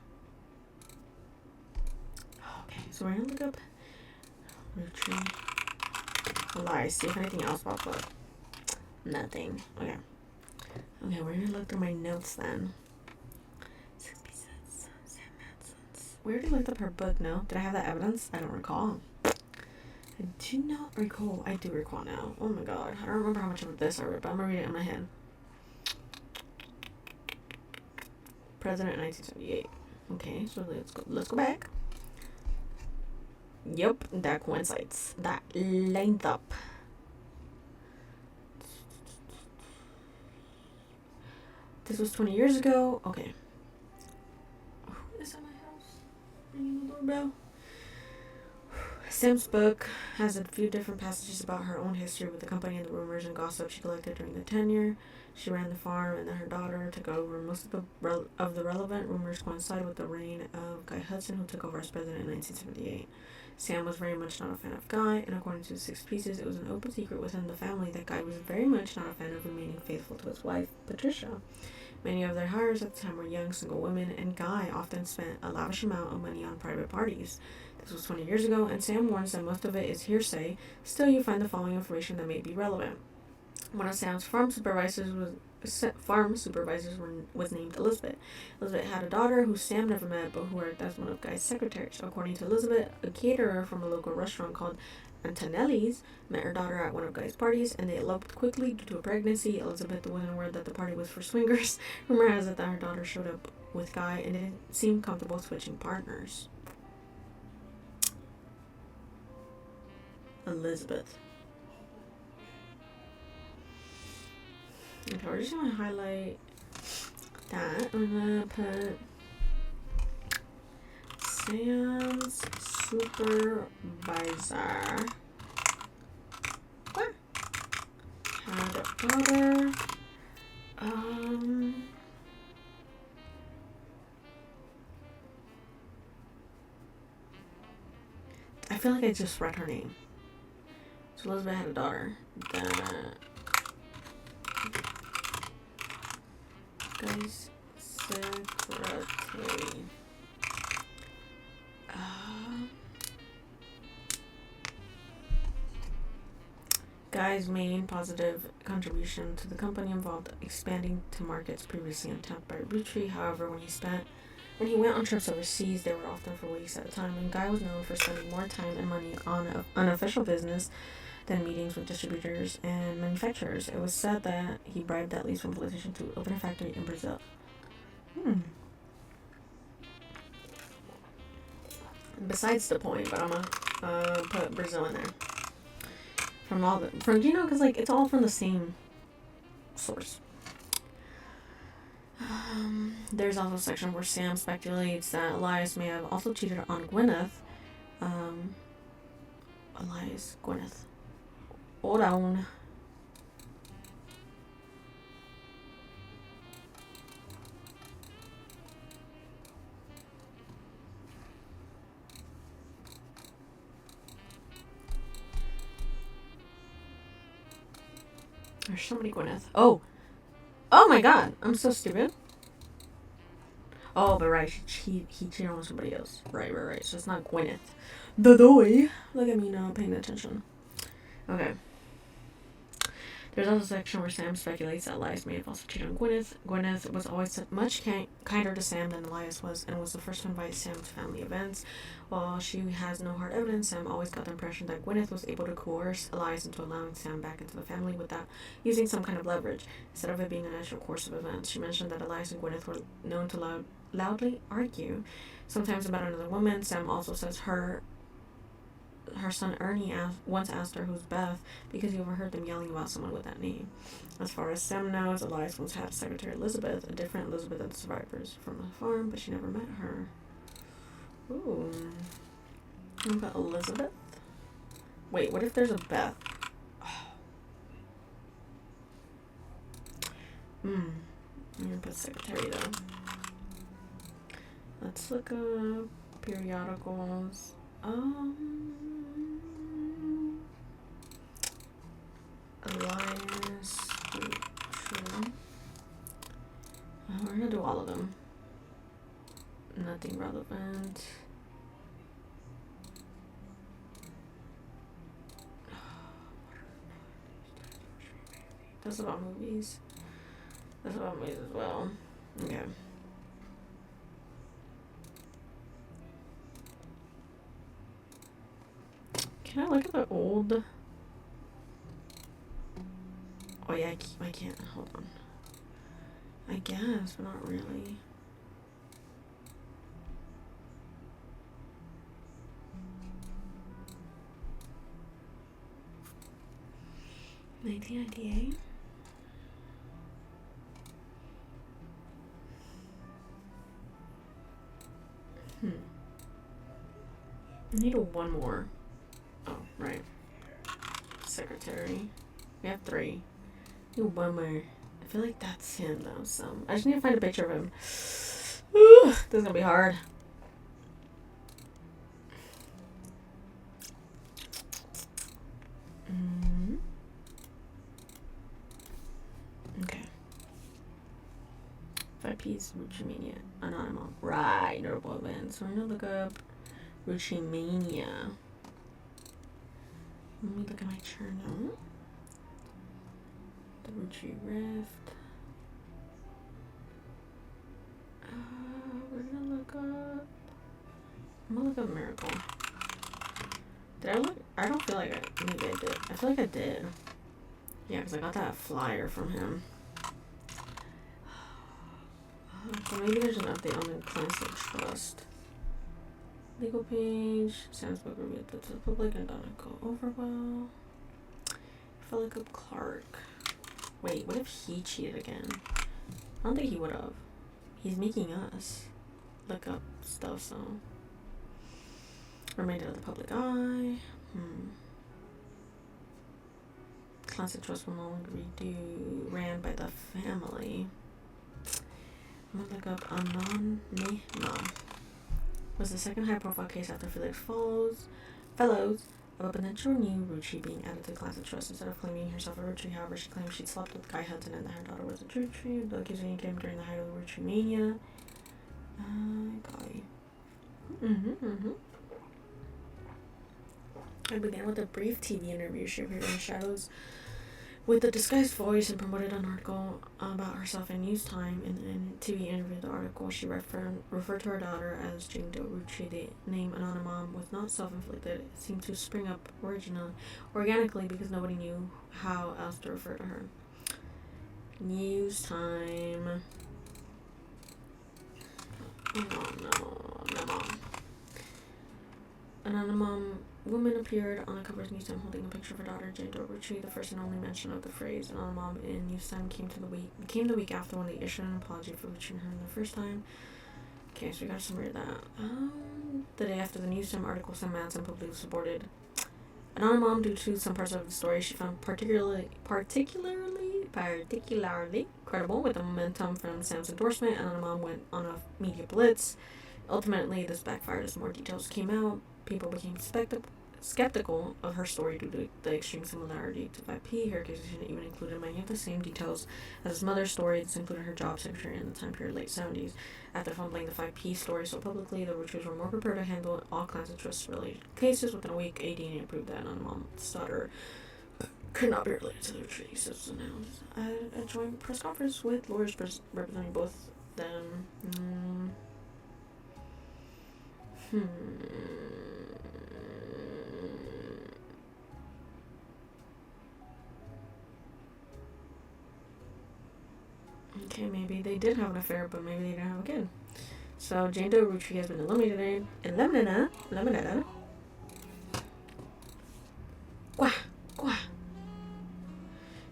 S1: Okay. So we're going to look up Rootree. Lie. See if anything else pops up. Nothing. Okay. Okay, we're going to look through my notes then. We already looked up her book, no? Did I have that evidence? I don't recall. I do not recall. I do recall now. Oh my god. I don't remember how much of this I read, but I'm gonna read it in my head. President in 1978. Okay, so let's go back. Yep, that coincides. That lined up. This was 20 years ago. Okay. Ringing the doorbell. Sam's book has a few different passages about her own history with the company and the rumors and gossip she collected during the tenure. She ran the farm, and then her daughter took over. Most of the relevant rumors coincide with the reign of Guy Hudson, who took over as president in 1978. Sam was very much not a fan of Guy, and according to the Six Pieces, it was an open secret within the family that Guy was very much not a fan of remaining faithful to his wife, Patricia. Many of their hires at the time were young, single women, and Guy often spent a lavish amount of money on private parties. This was 20 years ago, and Sam warns that most of it is hearsay. Still, you find the following information that may be relevant. One of Sam's farm supervisors was named Elizabeth. Elizabeth had a daughter who Sam never met, but who worked as one of Guy's secretaries. According to Elizabeth, a caterer from a local restaurant called Antonelli's met her daughter at one of Guy's parties, and they eloped quickly due to a pregnancy. Elizabeth wasn't aware that the party was for swingers. Rumor has it that her daughter showed up with Guy and didn't seem comfortable switching partners. Elizabeth. Okay, we're just gonna highlight that. I'm gonna put Sam's supervisor had a daughter. I feel like I just read her name. So Elizabeth had a daughter. Guy's secretary. Guy's main positive contribution to the company involved expanding to markets previously untapped by Roottrees. However, when he went on trips overseas, they were often for weeks at a time, and Guy was known for spending more time and money on unofficial business than meetings with distributors and manufacturers. It was said that he bribed at least one politician to open a factory in Brazil. Besides the point, but I'm gonna put Brazil in there. Because like it's all from the same source. There's also a section where Sam speculates that Elias may have also cheated on Gwyneth. Gwyneth. Hold on. There's so many Gwyneth. Oh my god, I'm so stupid. Oh, but right, he cheated on somebody else. Right. So it's not Gwyneth. The doy. Look at me now, paying attention. Okay. There's also a section where Sam speculates that Elias may have also cheated on Gwyneth. Gwyneth was always much kinder to Sam than Elias was, and was the first to invite Sam to family events. While she has no hard evidence, Sam always got the impression that Gwyneth was able to coerce Elias into allowing Sam back into the family without using some kind of leverage, instead of it being a natural course of events. She mentioned that Elias and Gwyneth were known to loudly argue, sometimes about another woman. Sam also says her son Ernie once asked her who's Beth because he overheard them yelling about someone with that name. As far as Sam knows, Elias once had Secretary Elizabeth, a different Elizabeth than the survivors from the farm, but she never met her. Ooh. What about Elizabeth? Wait, what if there's a Beth? I'm gonna put Secretary though. Let's look up periodicals. Elias Roottrees. We're gonna do all of them. Nothing relevant. That's about movies. That's about movies as well. Okay. Can I look at the old? Oh yeah, I can't. Hold on. I guess, but not really. $1998. I need one more. Oh, right. Secretary. We have 3. I need one more. I feel like that's him though, so I just need to find a picture of him. This is gonna be hard. Okay. 5P's Roottreemania. Anonymous. Right, notable events. So we're gonna look up Roottreemania. Let me look at my journal. The Roottree Rift. We're gonna look up. I'm gonna look up Miracle. Did I look? I don't feel like maybe I did. I feel like I did. Yeah, because I got that flyer from him. So maybe there's an update on the Classic Trust. Legal page. Sam's book reviewed to the public and doesn't go over well. Philip Clark. Wait, what if he cheated again? I don't think he would have. He's making us look up stuff, so. Remainder of the public eye. Classic Trust will no longer be ran by the family. I'm gonna look up Anonymous. Was the second high-profile case after Felix Fellows of a potential new Roottrie being added to the Classic Trust. Instead of claiming herself a Roottrie, however, she claimed she'd slept with Guy Hudson and that her daughter was a Roottrie. The accusation came during the height of Roottreemania. Golly. I began with a brief TV interview she appeared in the shadows with a disguised voice and promoted an article about herself in News Time. In the TV interview, the article, she referred to her daughter as Jane Doe Roottrie. The name Anonymous was not self-inflicted. It seemed to spring up organically because nobody knew how else to refer to her. News Time. Anonymous woman appeared on a cover of News Time holding a picture of her daughter, Jane Doe Roottrie. The first and only mention of the phrase Anonymous in News Time came the week after when they issued an apology for reaching her the first time. Okay, so we got to summary that. The day after the News Time article, Sam Madsen publicly supported Anonymous due to some parts of the story she found particularly credible. With the momentum from Sam's endorsement, Anonymous went on a media blitz. Ultimately, this backfired as more details came out. People became skeptical of her story due to the extreme similarity to 5P. Her accusation even included many of the same details as his mother's story. This included her job secretary in the time period late 70s. After fumbling the 5P story so publicly, the Rootrees were more prepared to handle all kinds of trust-related cases. Within a week, ADN proved that Anonymous' daughter could not be related to the Rootrees. This was announced at a joint press conference with lawyers representing both them. Okay, maybe they did have an affair, but maybe they didn't have a kid. So Jane Doe Roottrie has been eliminated.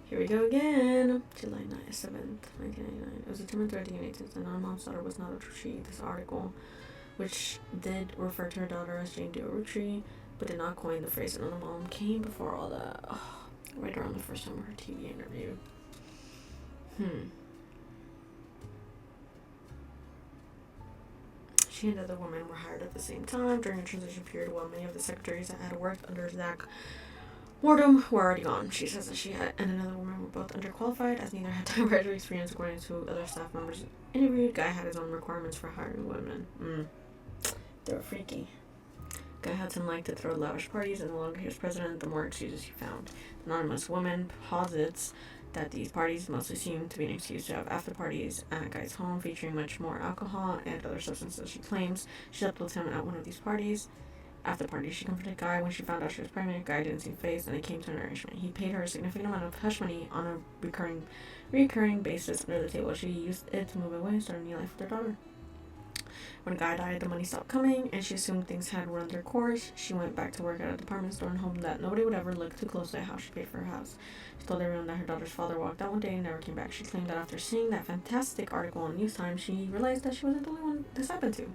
S1: Here we go again. July 7th, 1999. It was determined through a DNA test that Anonymous' daughter was not a Roottrie. This article, which did refer to her daughter as Jane Doe Roottrie, but did not coin the phrase Anonymous, came before all that. Right around the first time of her TV interview. She and other women were hired at the same time during a transition period, while many of the secretaries that had worked under Zach Wardham were already gone. She says that she and another woman were both underqualified, as neither had typewriter experience. According to other staff members interviewed, Guy had his own requirements for hiring women. They were freaky. Guy Hudson liked to throw lavish parties, and the longer he was president, the more excuses he found. The anonymous woman posits that these parties mostly seemed to be an excuse to have after parties at Guy's home, featuring much more alcohol and other substances. She claims she slept with him at one of these parties. After the party, she confronted Guy when she found out she was pregnant. Guy didn't seem fazed, and it came to an arrangement. He paid her a significant amount of hush money on a recurring basis under the table. She used it to move away and start a new life with her daughter. When a guy died, the money stopped coming, and she assumed things had run their course. She went back to work at a department store and hoped that nobody would ever look too closely at how she paid for her house. She told everyone that her daughter's father walked out one day and never came back. She claimed that after seeing that fantastic article on News Time, she realized that she wasn't the only one this happened to.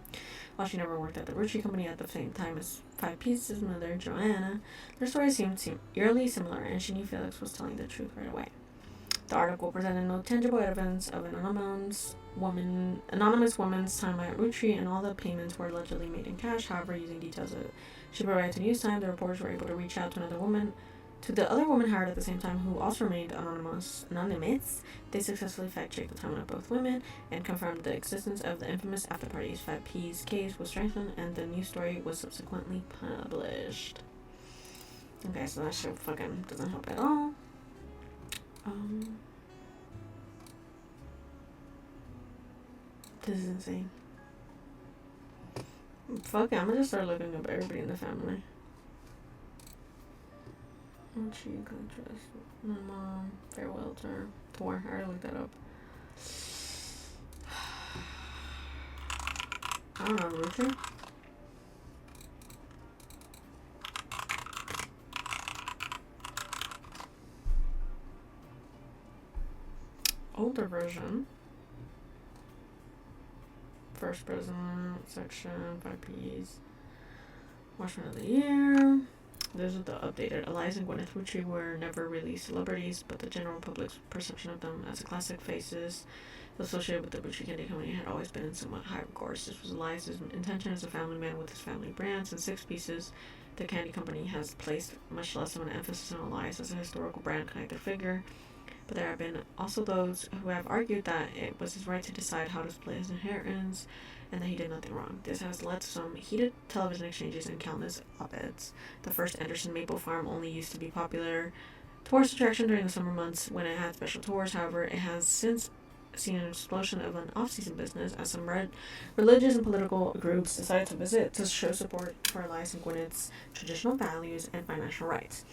S1: While she never worked at the Roottrees company at the same time as Five Pieces' mother, Joanna, their stories seemed eerily similar, and she knew Felix was telling the truth right away. The article presented no tangible evidence of an anonymous woman's time at Roottree, and all the payments were allegedly made in cash. However, using details that she provided to News Time, the reporters were able to reach out to the other woman hired at the same time, who also remained anonymous. They successfully fact-checked the timeline of both women and confirmed the existence of the infamous after-parties. 5P's case was strengthened, and the news story was subsequently published. Okay, so that shit fucking doesn't help at all. This is insane. Fuck it, I'm gonna just start looking up everybody in the family. She contrast my mom, farewell to her. Tour. I already looked that up. I don't know, Roottrees. Older version. First president, section, 5Ps. Watchman of the year. Those are the updated. Eliza and Gwyneth Roottrees were never really celebrities, but the general public's perception of them as classic faces associated with the Roottrees Candy Company had always been in somewhat high regards. This was Eliza's intention as a family man with his family brands. In 6 Pieces, the candy company has placed much less of an emphasis on Eliza as a historical brand connected figure. But there have been also those who have argued that it was his right to decide how to split his inheritance and that he did nothing wrong. This has led to some heated television exchanges and countless op-eds. The first Anderson Maple Farm only used to be popular tourist attraction during the summer months when it had special tours. However, it has since seen an explosion of an off-season business as some religious and political groups decided to visit to show support for Elias and Gwyneth's traditional values and financial rights.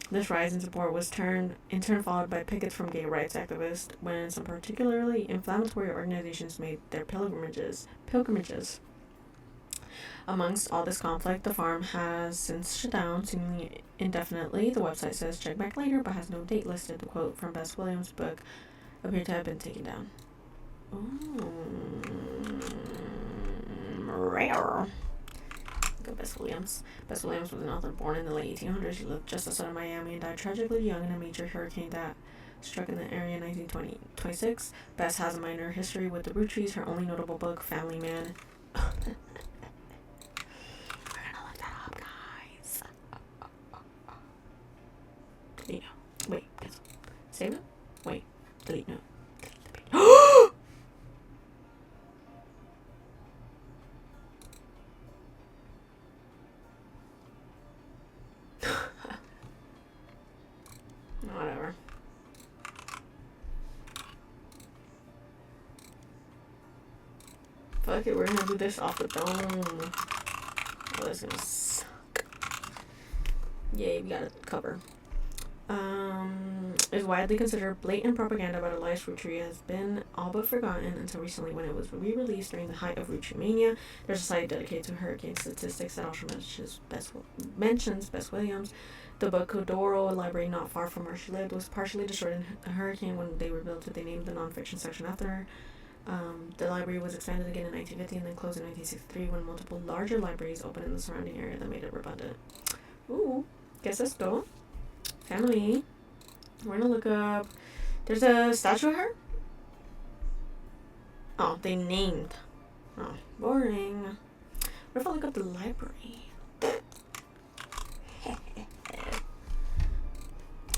S1: This rise in support was in turn followed by pickets from gay rights activists when some particularly inflammatory organizations made their pilgrimages. Amongst all this conflict, the farm has since shut down, seemingly indefinitely. The website says check back later, but has no date listed. The quote from Bess Williams' book appeared to have been taken down. Rare. Bess Williams. Bess Williams was an author born in the late 1800s. She lived just outside of Miami and died tragically young in a major hurricane that struck in the area in 1926. Bess has a minor history with the Roottrees. Her only notable book, Family Man. We're gonna look that up, guys. Delete no. Wait, cancel. Save it? Wait, delete no. Delete the page. Whatever. Fuck it, we're gonna do this off the dome. Oh, that's gonna suck. Yay, we got a cover. Is widely considered blatant propaganda about Elias Roottrees has been all but forgotten until recently when it was re-released during the height of Roottreemania. There's a site dedicated to hurricane statistics that also mentions Bess Williams. The Bocadoro library not far from where she lived was partially destroyed in a hurricane. When they rebuilt it, they named the nonfiction section after her. The library was expanded again in 1950 and then closed in 1963 when multiple larger libraries opened in the surrounding area that made it redundant. Ooh, guess let's go. Family. We're gonna look up. There's a statue of her? Oh, they named. Oh, boring. What if I look up the library?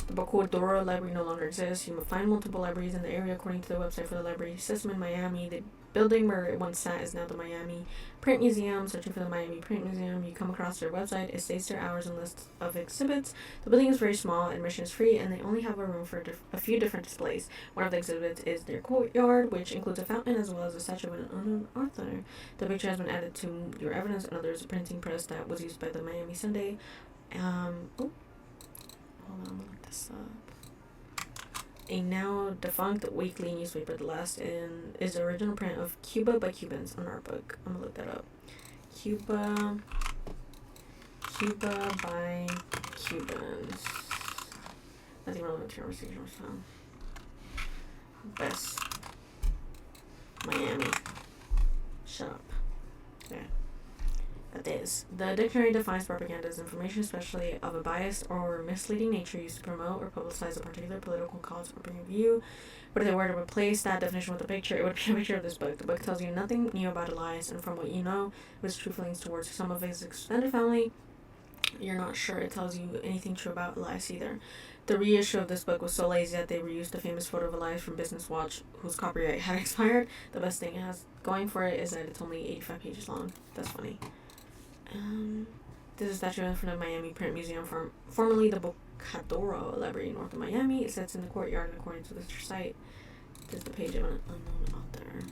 S1: The Bocadoro Library no longer exists. You will find multiple libraries in the area according to the website for the library system in Miami. The building where it once sat is now the Miami Print Museum. Searching for the Miami Print Museum, you come across their website. It states their hours and lists of exhibits. The building is very small, admission is free, and they only have a room for a few different displays. One of the exhibits is their courtyard, which includes a fountain as well as a statue of an unknown author. The picture has been added to your evidence. Another is a printing press that was used by the Miami Sunday. Hold on, I'm gonna look this up. a now defunct weekly newspaper. The last is the original print of Cuba by Cubans, an art book. I'm gonna look that up. Cuba by Cubans. Nothing relevant to conversation was found. Best Miami. Shut up. Okay. That is. The dictionary defines propaganda as information, especially of a biased or misleading nature, used to promote or publicize a particular political cause or point of view. But if they were to replace that definition with a picture, it would be a picture of this book. The book tells you nothing new about Elias, and from what you know, his true feelings towards some of his extended family, you're not sure it tells you anything true about Elias either. The reissue of this book was so lazy that they reused a famous photo of Elias from Business Watch, whose copyright had expired. The best thing it has going for it is that it's only 85 pages long. That's funny. This is a statue in front of Miami Print Museum, formerly the Bocadoro Library north of Miami. It sits in the courtyard, and according to this site, there's the page of an unknown author.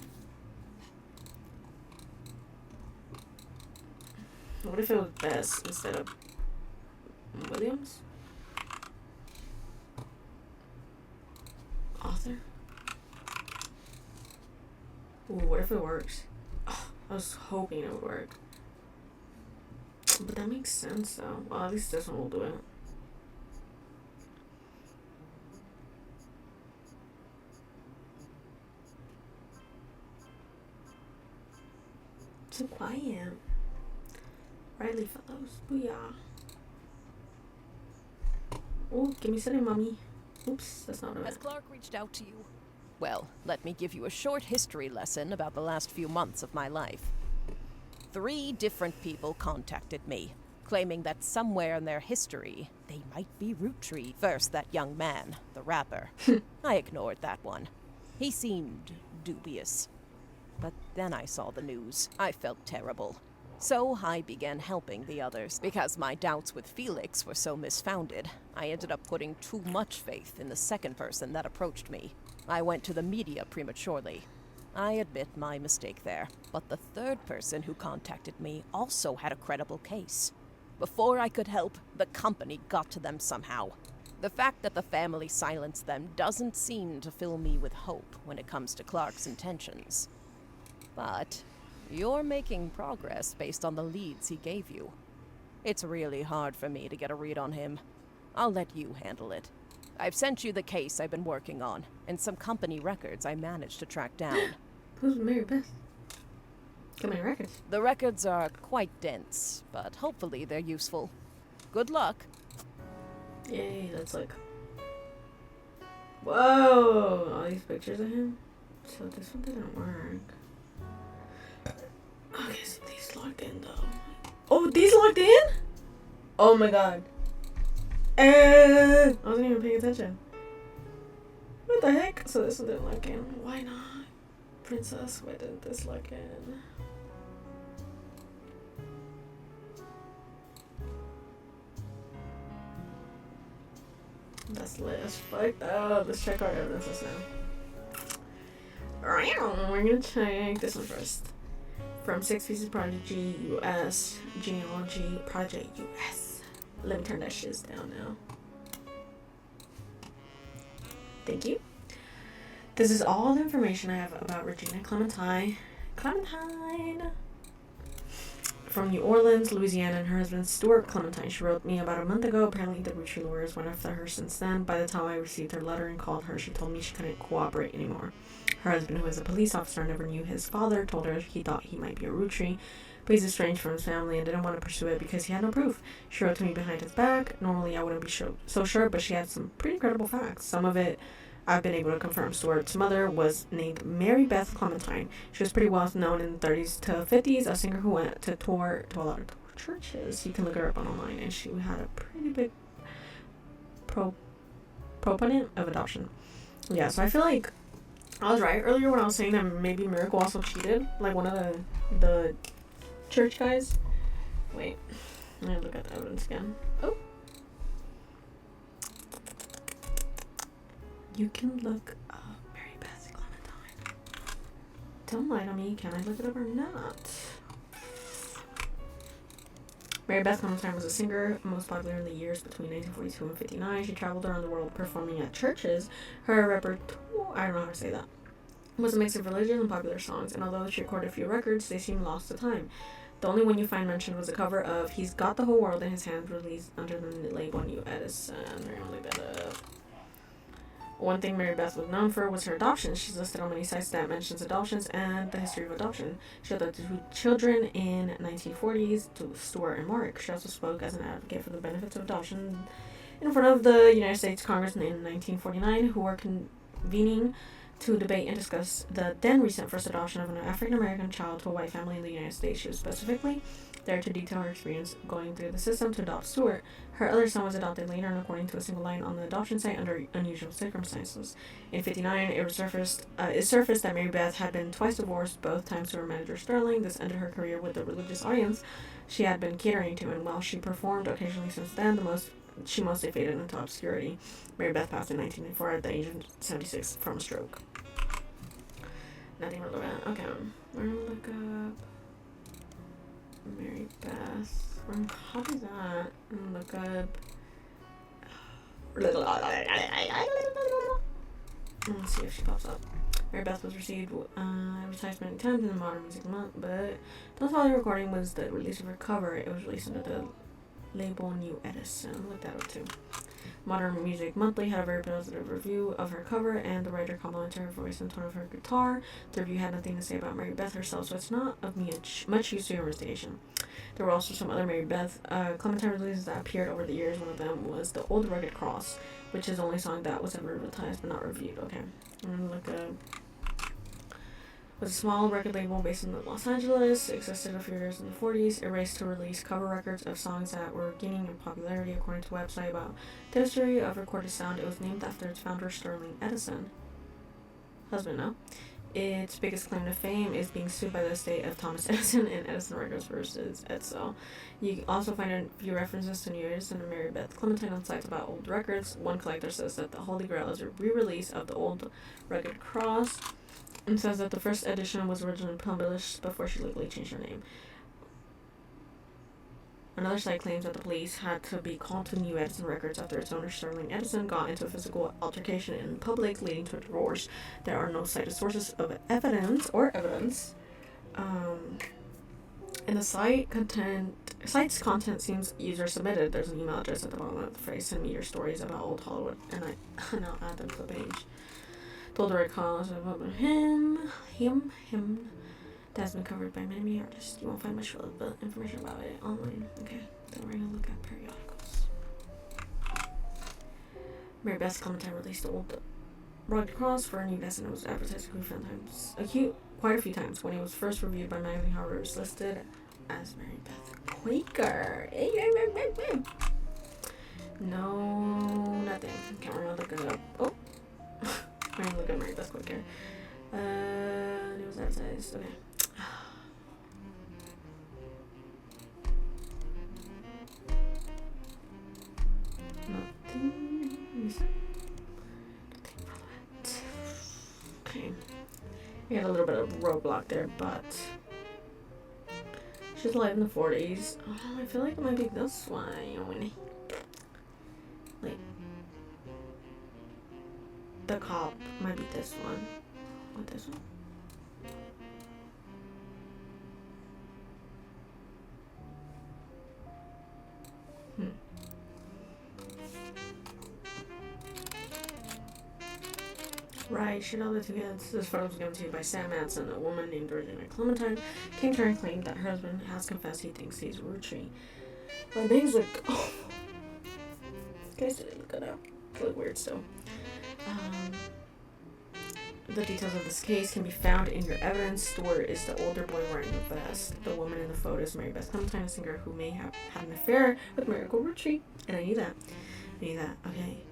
S1: What if it was Bess instead of Williams? Author? Ooh, what if it works? Oh, I was hoping it would work. But that makes sense though. Well, at least this one will do it. So quiet. Riley fellows. Booyah. Oh, give me something, mommy. Oops, that's not what I
S3: Has
S1: meant.
S3: Clark reached out to you? Well, let me give you a short history lesson about the last few months of my life. 3 different people contacted me, claiming that somewhere in their history, they might be Roottrees. First, that young man, the rapper. I ignored that one. He seemed dubious. But then I saw the news. I felt terrible. So I began helping the others. Because my doubts with Felix were so misfounded, I ended up putting too much faith in the second person that approached me. I went to the media prematurely. I admit my mistake there. But the third person who contacted me also had a credible case. Before I could help, the company got to them somehow. The fact that the family silenced them doesn't seem to fill me with hope when it comes to Clark's intentions. But you're making progress based on the leads he gave you. It's really hard for me to get a read on him. I'll let you handle it. I've sent you the case I've been working on, and some company records I managed to track down.
S1: Who's Mary Beth? Company records.
S3: The records are quite dense, but hopefully they're useful. Good luck.
S1: Yay, that's like... Whoa! All these pictures of him? So this one didn't work. Okay, so these logged in though. Oh, these logged in? Oh my god. I wasn't even paying attention. What the heck? So this one didn't log in. Why not? Princess, why didn't this log in? That's lit as fuck though. Let's check our evidences now. We're gonna check this one first. From 6 Pieces Prodigy US, Genealogy Project US. Let me turn that shit down now. Thank you. This is all the information I have about Regina Clementine. From New Orleans, Louisiana, and her husband Stuart Clementine. She wrote me about a month ago. Apparently the Roottrees lawyers went after her since then. By the time I received her letter and called her, she told me she couldn't cooperate anymore. Her husband, who is a police officer, never knew his father, told her he thought he might be a Roottree, but he's estranged from his family and didn't want to pursue it because he had no proof. She wrote to me behind his back. Normally I wouldn't be so sure, but she had some pretty credible facts. Some of it I've been able to confirm. Stuart's mother was named Mary Beth Clementine. She was pretty well known in the 30s to 50s, a singer who went to tour to a lot of churches. You can look her up online, and she had a pretty big proponent of adoption. Yeah, so I feel like I was right earlier when I was saying that maybe Miracle also cheated, like one of the church guys. Wait, let me look at the evidence again. Oh. You can look up Mary Beth Clementine. Don't lie to me. Can I look it up or not? Mary Beth Clementine was a singer, most popular in the years between 1942 and 59. She traveled around the world performing at churches. Her repertoire, I don't know how to say that, was a mix of religious and popular songs, and although she recorded a few records, they seemed lost to time. The only one you find mentioned was a cover of He's Got the Whole World in His Hands, released under the label New Edison. We're gonna look that up. One thing Mary Beth was known for was her adoptions. She's listed on many sites that mentions adoptions and the history of adoption. She adopted 2 children in 1940s, to Stuart and Mark. She also spoke as an advocate for the benefits of adoption in front of the United States Congress in 1949, who were convening to debate and discuss the then recent first adoption of an African-American child to a white family in the United States. She was specifically there to detail her experience going through the system to adopt Stuart. Her other son was adopted later, and according to a single line on the adoption site, under unusual circumstances. In 1959, it surfaced that Mary Beth had been twice divorced, both times to her manager Sterling. This ended her career with the religious audience she had been catering to, and while she performed occasionally since then, she mostly faded into obscurity. Mary Beth passed in 1994 at the age of 76 from a stroke. Nothing relevant. Okay, we're gonna look up Mary Beth. We're gonna copy that and look up. Let's see if she pops up. Mary Beth was received advertised many times in the Modern Music Month, but the most popular recording was the release of her cover. It was released under the label New Edison. Look that up too. Modern Music Monthly had a very positive review of her cover, and the writer complimented her voice and tone of her guitar. The review had nothing to say about Mary Beth herself, so it's not of much use to your investigation. There were also some other Mary Beth Clementine releases that appeared over the years. One of them was The Old Rugged Cross, which is the only song that was ever advertised but not reviewed. Okay, I'm gonna look up. Was a small record label based in Los Angeles. It existed a few years in the 40s. It raced to release cover records of songs that were gaining in popularity. According to a website about the history of recorded sound, it was named after its founder, Sterling Edison. Husband, no? Its biggest claim to fame is being sued by the estate of Thomas Edison in Edison Records versus Edsel. You can also find a few references to New Edison and Mary Beth Clementine on sites about old records. One collector says that the Holy Grail is a re-release of the Old Rugged Cross, and says that the first edition was originally published before she legally changed her name. Another site claims that the police had to be called to New Edison Records after its owner, Sterling Edison, got into a physical altercation in public, leading to a divorce. There are no cited sources of evidence. And the site's content seems user submitted. There's an email address at the bottom of the phrase, "Send me your stories about old Hollywood," and I'll add them to the page. Told her I call about him. That's been covered by many artists. You won't find much information about it online. Okay, then we're gonna look at periodicals. Mary Beth Clementine released the Old Rugged Cross for New Edison. It was advertised quite a few times. When it was first reviewed by magazine, however, it was listed as Mary Beth Quaker. No, nothing. Can't remember look it up. Oh. I'm gonna look at Mary Beth Quaker. It was advertised. Okay. Nothing relevant. Okay. We had a little bit of roadblock there, but she's alive in the 40s. Oh, I feel like it might be this one. Like, the cop might be this one. What, this one? Right, she know the two kids. This photo was given to you by Sam Manson. A woman named Regina Clementine came to her and claimed that her husband has confessed he thinks he's a rootree. My name's like, oh. Guys didn't look it up. It's really weird still. The details of this case can be found in your evidence. Stuart is the older boy wearing the vest. The woman in the photo is Mary Beth Clementine, a singer who may have had an affair with Miracle Roottrees. And I knew that. Okay.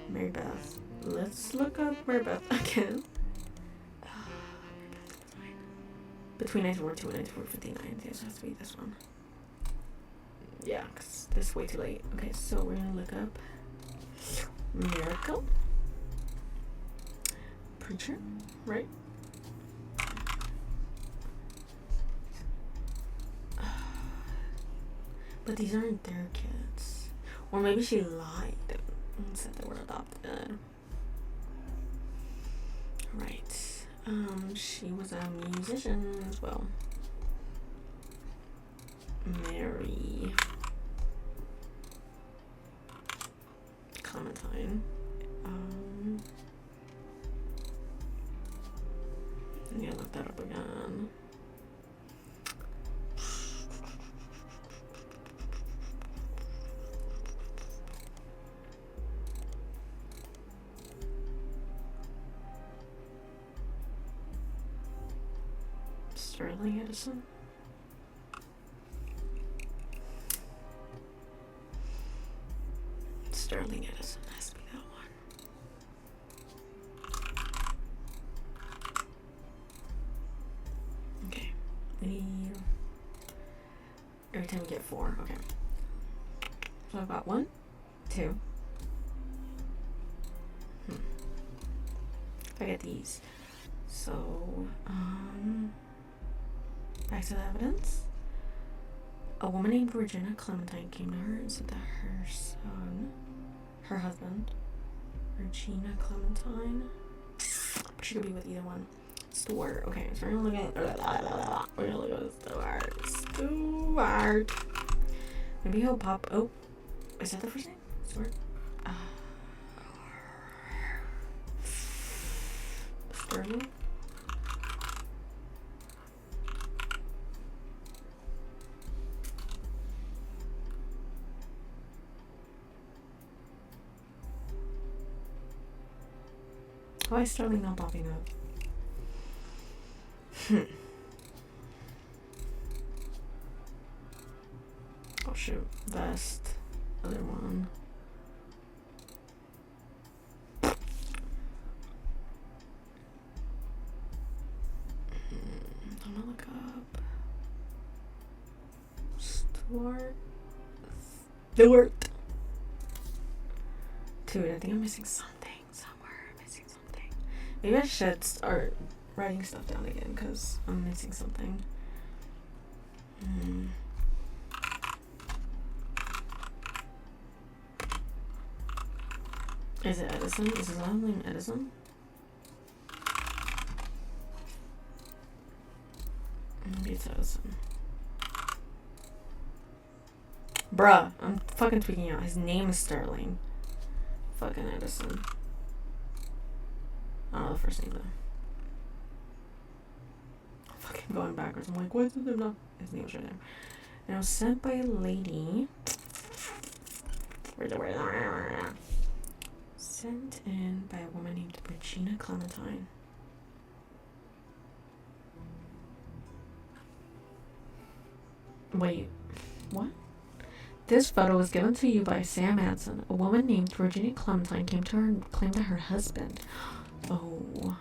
S1: Mary Beth. Let's look up Mary Beth again. Between 1942 and 1959. This has to be this one. Yeah, because this is way too late. Okay, so we're going to look up Miracle Preacher, right? But these aren't their kids. Or maybe she lied and said they were adopted. Right. She was a musician as well. Mary Clementine. Yeah, look that up again. Sterling Edison. Sterling Edison has to be that one. Okay. We need every time we get 4. Okay. So I've got 1, 2. If I get these. So, back to the evidence. A woman named Regina Clementine came to her and said that her husband, Regina Clementine, she could be with either one. Stuart. Okay, so we're gonna look at Stuart. Maybe he'll pop. Oh, is that the first name? Stuart. Sterling. Why is Sterling not popping up? Oh shoot, vest, other one. I'm gonna look up Stuart. Dude, I think I'm missing something somewhere. Maybe I should start writing stuff down again because I'm missing something. Is it Edison? Is his last name Edison? Maybe it's Edison. Bruh, I'm fucking tweaking out. His name is Sterling. Fucking Edison. I don't know the first name though. I'm fucking going backwards. I'm like, why is there not? His name's right there. And it was sent by a lady. Sent in by a woman named Regina Clementine. Wait, what? This photo was given to you by Sam Hansen. A woman named Regina Clementine came to her and claimed that her husband. Oh.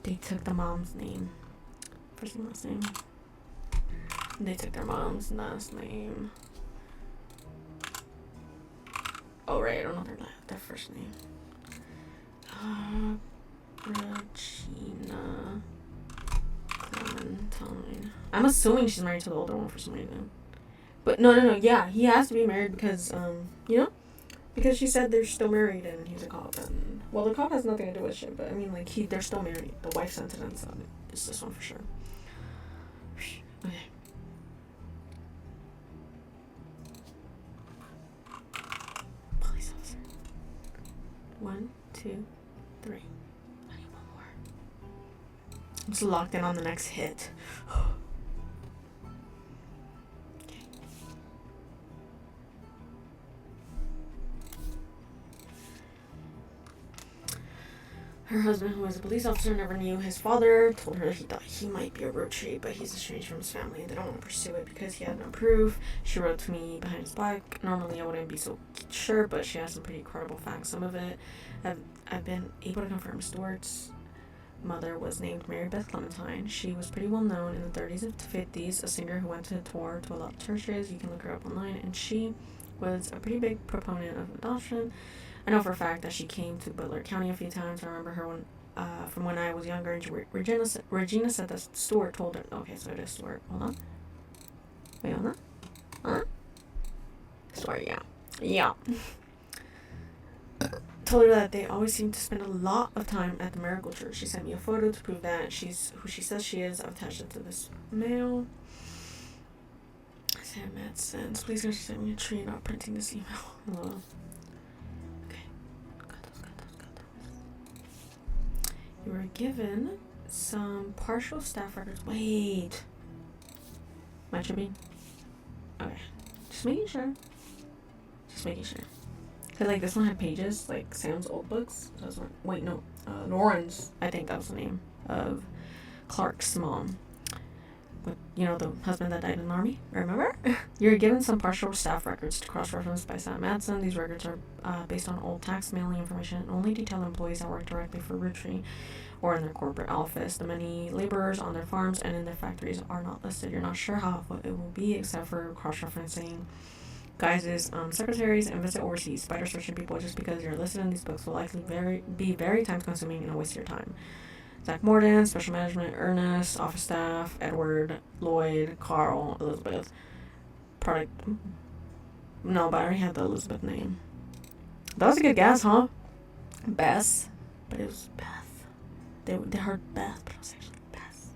S1: They took the mom's name. First and last name. They took their mom's last name. Oh, right. I don't know their first name. Regina Clementine. I'm assuming she's married to the older one for some reason. But no. Yeah, he has to be married because, because she said they're still married and he's a cop. And well, the cop has nothing to do with shit, but I mean, like, they're still married. The wife sent it in, so it's this one for sure. Okay. Police officer. 1, 2, 3. I need one more. I'm just locked in on the next hit. Her husband, who was a police officer, never knew his father, told her he thought he might be a rootree, but he's estranged from his family and they don't want to pursue it because he had no proof. She wrote to me behind his back. Normally I wouldn't be so sure, but she has some pretty credible facts. Some of it I've been able to confirm. Stuart's mother was named Mary Beth Clementine. She was pretty well known in the 30s and 50s, a singer who went to tour to a lot of churches. You can look her up online, and she was a pretty big proponent of adoption. I know for a fact that she came to Butler County a few times. I remember her from when I was younger, and Regina said that Stuart told her. Okay, so it is Stuart. Hold on. Wait, hold on. story, yeah. Told her that they always seem to spend a lot of time at the Miracle Church. She sent me a photo to prove that she's who she says she is. I've attached it to this mail. Sam AdSense. Please don't send me a tree, not printing this email. Hello. Okay. Got those. You were given some partial staff records. Wait. Am I tripping? Okay. Just making sure. Cause like this one had pages, like Sam's old books. So I was like, wait, no, Lauren's. I think that was the name of Clark's mom. But you know, the husband that died in the army. Remember? You're given some partial staff records to cross-reference by Sam Madsen. These records are based on old tax mailing information and only detail employees that work directly for Rootree or in their corporate office. The many laborers on their farms and in their factories are not listed. You're not sure how it will be, except for cross-referencing guises, secretaries, and visit overseas. Spider searching people just because you're listed in these books will likely be very time consuming and a waste of your time. Zach Morden, special management, Ernest, office staff, Edward, Lloyd, Carl, Elizabeth. Product. No, but I already had the Elizabeth name. That was a good guess, huh? Bess. But it was Beth. They heard Beth, but it was actually Beth.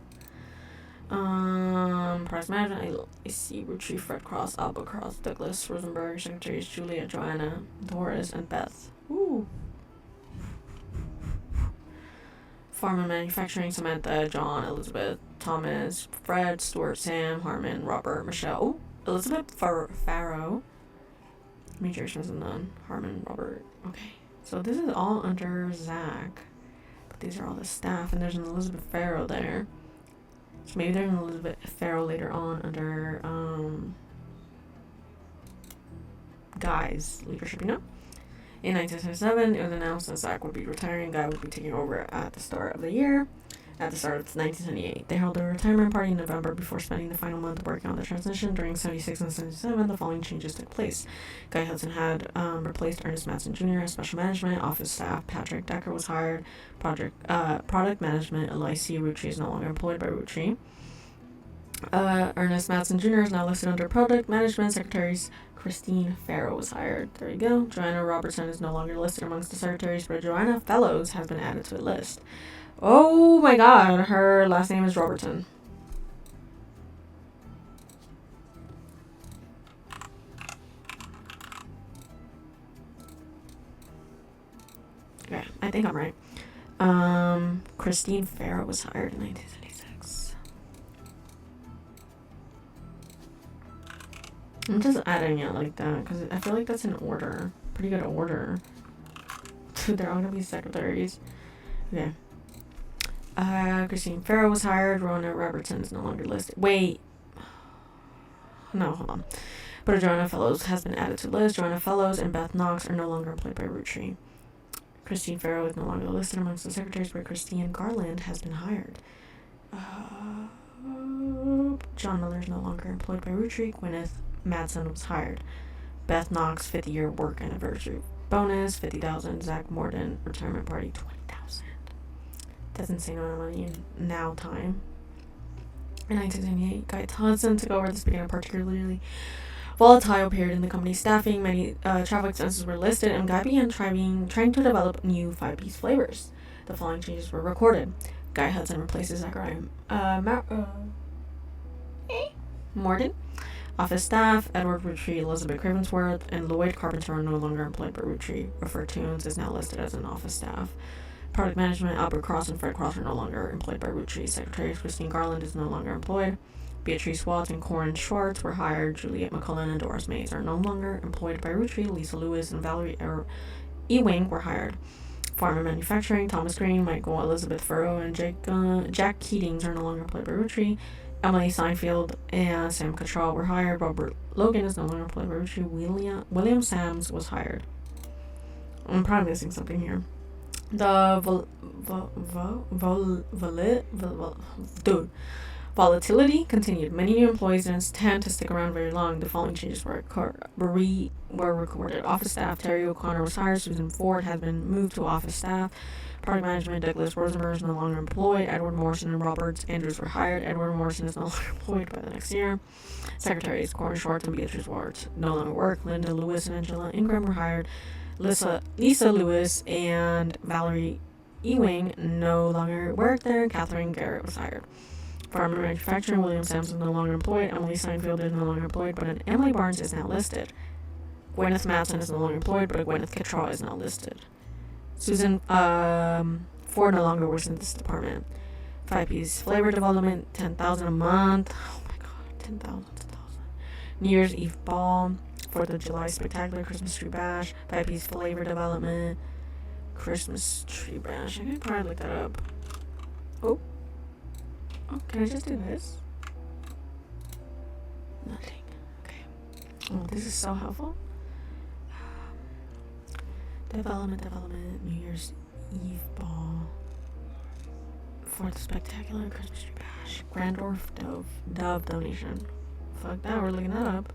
S1: Price management, I see Rootree, Fred Cross, Alba Cross, Douglas, Rosenberg, secretaries, Julia, Joanna, Doris, and Beth. Ooh. Farm and manufacturing, Samantha, John, Elizabeth, Thomas, Fred, Stuart, Sam, Harmon, Robert, Michelle. Oh, Elizabeth Farrow. Major Smith and none. Harmon, Robert. Okay. So this is all under Zach. But these are all the staff, and there's an Elizabeth Farrow there. So maybe there's an Elizabeth Farrow later on under Guy's leadership, you know? In 1977, it was announced that Zach would be retiring. Guy would be taking over at the start of the year. At the start of 1978, they held a retirement party in November before spending the final month working on the transition. During 76 and 77, the following changes took place. Guy Hudson had replaced Ernest Madsen Jr. as special management. Office staff Patrick Decker was hired. Product management Elicy Rootree is no longer employed by Rootree. Ernest Madsen Jr. is now listed under product management. Secretaries Christine Farrow was hired. There you go. Joanna Robertson is no longer listed amongst the secretaries, but Joanna Fellows has been added to the list. Oh my god, her last name is Robertson. Okay, I think I'm right. Christine Farrow was hired in 1976. I'm just adding it like that because I feel like that's in order. Pretty good order. They're all gonna be secretaries. Okay. Christine Farrow was hired. Rona Robertson is no longer listed. Wait. No, hold on. But Joanna Fellows has been added to the list. Joanna Fellows and Beth Knox are no longer employed by Rootree. Christine Farrow is no longer listed amongst the secretaries, but Christine Garland has been hired. John Miller is no longer employed by Rootree. Gwyneth Madsen was hired. Beth Knox, 50-year work anniversary bonus, $50,000. Zach Morden, retirement party, $20,000. That's insane amount of money in now time. In 1998, Guy Hudson took over. This began a particularly volatile period in the company's staffing. Many travel expenses were listed, and Guy began trying to develop new 5-piece flavors. The following changes were recorded. Guy Hudson replaces Zachariah Morden. Office staff, Edward Rootree, Elizabeth Cravensworth, and Lloyd Carpenter are no longer employed by Rootree. Refer Tunes is now listed as an office staff. Product management, Albert Cross and Fred Cross are no longer employed by Rootree. Secretary Christine Garland is no longer employed. Beatrice Watts and Corin Schwartz were hired. Juliet McCullen and Doris Mays are no longer employed by Rootree. Lisa Lewis and Valerie Ewing were hired. Farm and manufacturing, Thomas Green, Michael Elizabeth Furrow, and Jack Keatings are no longer employed by Rootree. Emily Seinfeld and Sam Cottrell were hired. Robert Logan is no longer employed by Rootree. William Sams was hired. I'm probably missing something here. The volatility continued. Many new employees didn't tend to stick around very long. The following changes were were recorded. Office staff: Terry O'Connor was hired. Susan Ford has been moved to office staff. Product management: Douglas Rosenberg is no longer employed. Edward Morrison and Robert Andrews were hired. Edward Morrison is no longer employed by the next year. Secretaries: Corinne Schwartz and Beatrice Schwartz no longer work. Linda Lewis and Angela Ingram were hired. Lisa Lewis and Valerie Ewing no longer work there. Catherine Garrett was hired. Farmer manufacturing: William Sampson no longer employed. Emily Seinfeld is no longer employed, but an Emily Barnes is now listed. Gwyneth Matson is no longer employed, but a Gwyneth Kittraw is now listed. Susan Ford no longer works in this department. 5P's flavor development, $10,000 a month. Oh my god, 10,000. New Year's Eve ball, 4th of July spectacular, Christmas tree bash. 5P's flavor development, Christmas tree bash. I could probably look that up. Oh, can I just do this? Nothing. Okay. Oh, this is so helpful. Development, New Year's Eve ball, 4th spectacular, Christmas tree bash, Grandorf Dove donation. Fuck that, we're looking that up.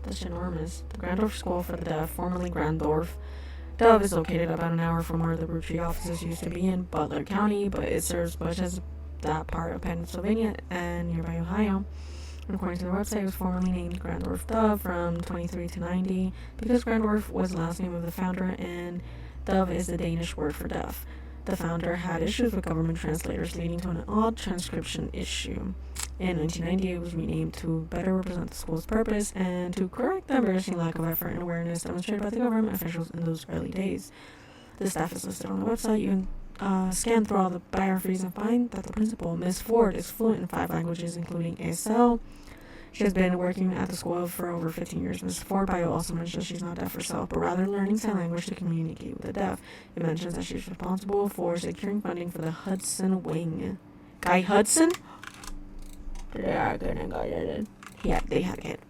S1: That's enormous. The Grandorf School for the Deaf, formerly Grandorf Dove, is located about an hour from where the Rootree offices used to be in Butler County, but it serves much as that part of Pennsylvania and nearby Ohio. According to their website, it was formerly named Grandorf Dove from 23 to 90 because Grandorf was the last name of the founder and Dove is the Danish word for deaf. The founder had issues with government translators, leading to an odd transcription issue. In 1990, it was renamed to better represent the school's purpose and to correct the embarrassing lack of effort and awareness demonstrated by the government officials in those early days. The staff is listed on the website. You can scan through all the biographies and find that the principal, Miss Ford, is fluent in 5 languages, including ASL. She has been working at the school for over 15 years. Ms. Ford bio also mentions she's not deaf herself, but rather learning sign language to communicate with the deaf. It mentions that she's responsible for securing funding for the Hudson Wing. Guy Hudson? Yeah, they had it.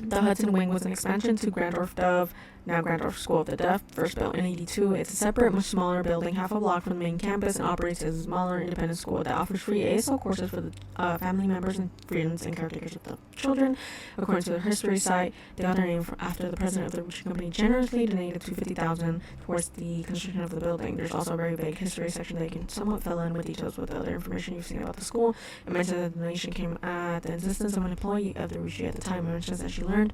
S1: The Hudson Wing was an expansion to Grandorf Dove, now Grandorf School of the Deaf, first built in 82. It's a separate, much smaller building, half a block from the main campus, and operates as a smaller, independent school that offers free ASL courses for the family members and freedoms and caretakers of the children. According to their history site, they got their name after the president of the Rootree Company generously donated $250,000 towards the construction of the building. There's also a very vague history section that you can somewhat fill in with details with the other information you've seen about the school. It mentions that the donation came at the insistence of an employee of the Rootree at the time. It mentions that she learned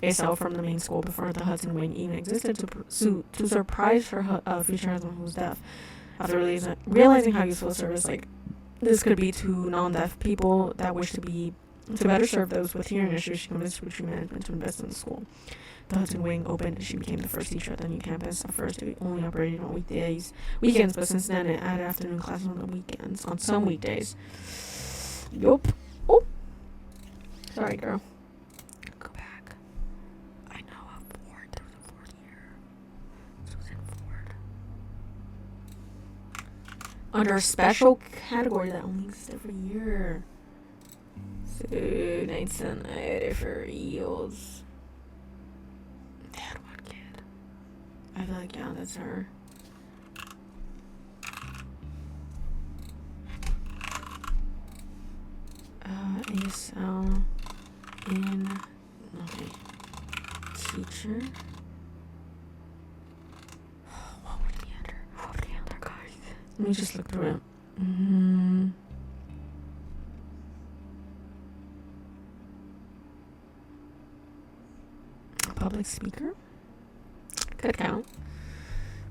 S1: ASL from the main school before the Hudson Wing even existed to surprise her future husband who was deaf. After realizing how useful a service like this could be to non-deaf people that wish to better serve those with hearing issues, she convinced Rootree management to invest in the school. The Hudson Wing opened and she became the first teacher at the new campus. At first, it only operated on weekends, but since then it added afternoon classes on the weekends, on some weekdays. Yup. Oh, sorry, girl. Under a special category that only exists every year. So, nights and night for eels. They had one kid. I feel like, yeah, that's her. ASL in, okay, teacher. What would be under, guys? Let me just look through it. Public speaker? Could count.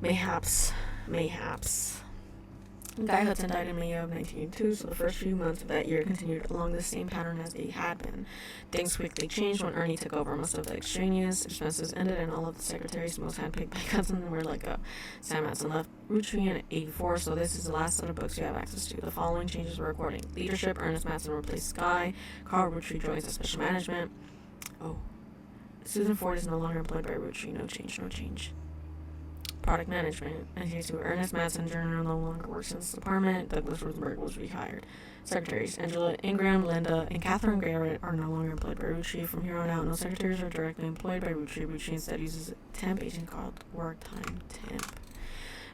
S1: Mayhaps. Guy Hudson died in May of 1982, so the first few months of that year continued along the same pattern as they had been. Things quickly changed when Ernie took over. Most of the extraneous expenses ended, and all of the secretaries, most handpicked by Hudson, were like Sam Matson left Rootree in 84, so this is the last set of books you have access to. The following changes were recording. Leadership: Ernest Matson replaced Guy. Carl Rootree joins as special management. Oh. Susan Ford is no longer employed by Rootree. No change. Product management. And here's who Ernest Matson Jr. no longer works in this department. Douglas Rosenberg was rehired. Secretaries: Angela Ingram, Linda, and Catherine Garrett are no longer employed by Rootree. From here on out, no secretaries are directly employed by Rootree. Rootree instead uses a temp agent called Work Time Temp.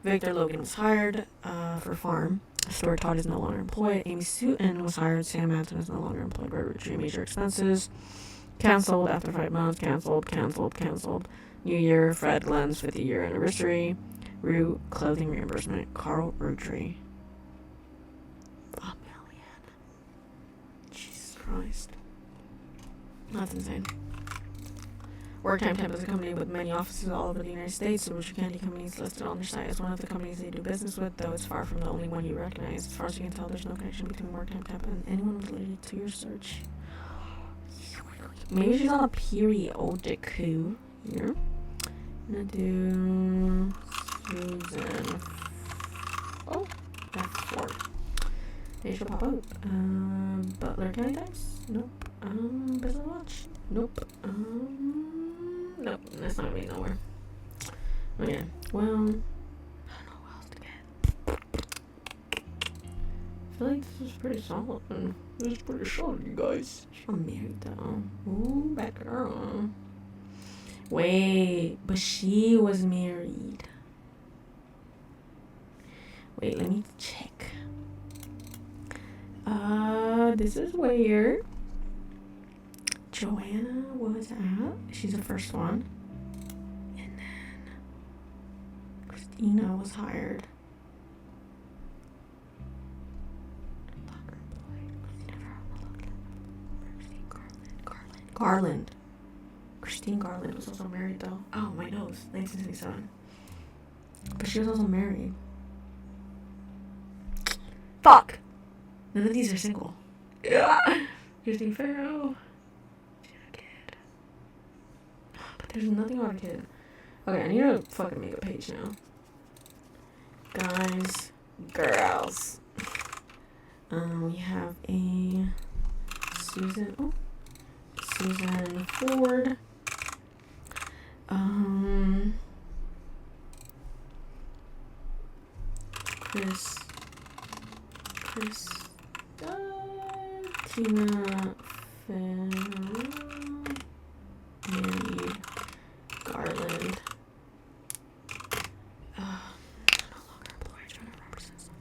S1: Victor Logan was hired for farm. Stuart Todd is no longer employed. Amy Sutton was hired. Sam Matson is no longer employed by Rootree. Major expenses: Cancelled after 5 months. Cancelled. New Year, Fred Glenn's 50-year anniversary. Root clothing reimbursement. Carl Roottrees. $1 million. Jesus Christ. That's insane. Work Time Temp is a company with many offices all over the United States. The Rooster Candy Company is listed on their site as one of the companies they do business with, though it's far from the only one you recognize. As far as you can tell, there's no connection between Work Time Temp and anyone related to your search. Maybe she's on a periodic here. I'm gonna do Susan. Oh, that's Ford. They should pop up. Butler County Tax? Nope. Business Watch? Nope. Nope. That's not really nowhere. Okay. Well, I don't know what else to get. I feel like this is pretty solid. This is pretty solid, you guys. She's not married though. Ooh, bad girl. Wait, but she was married. Wait, let me check. This is where Joanna was at. She's the first one. And then Christina was hired. Garland. Christine Garland was also married though. Oh, my nose. 1977. But she was also married. Fuck! None of these are single. Yeah. Christine Farrow. She had a kid. But there's nothing on a kid. Okay, I need to fucking make a page now. Guys, girls. We have a Susan. Oh, Susan Ford. Tina Farrow married Garland. No longer employed. Joanna Robertson's no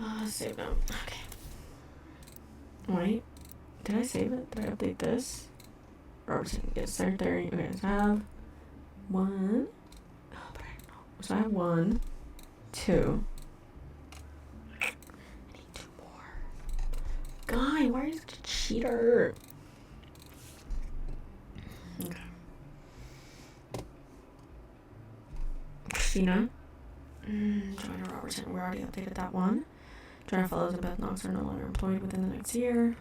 S1: longer. Save them. Okay. Wait. Did I save it? Did I update this? Robertson gets secretary. Okay, so I have one. Oh, but I don't know. So I have 1, 2. I need 2 more. Guy, why are you such a cheater? Okay. Christina. Joanna Robertson. We already updated that one. Joanna Fellows and Beth Knox are no longer employed within the next year.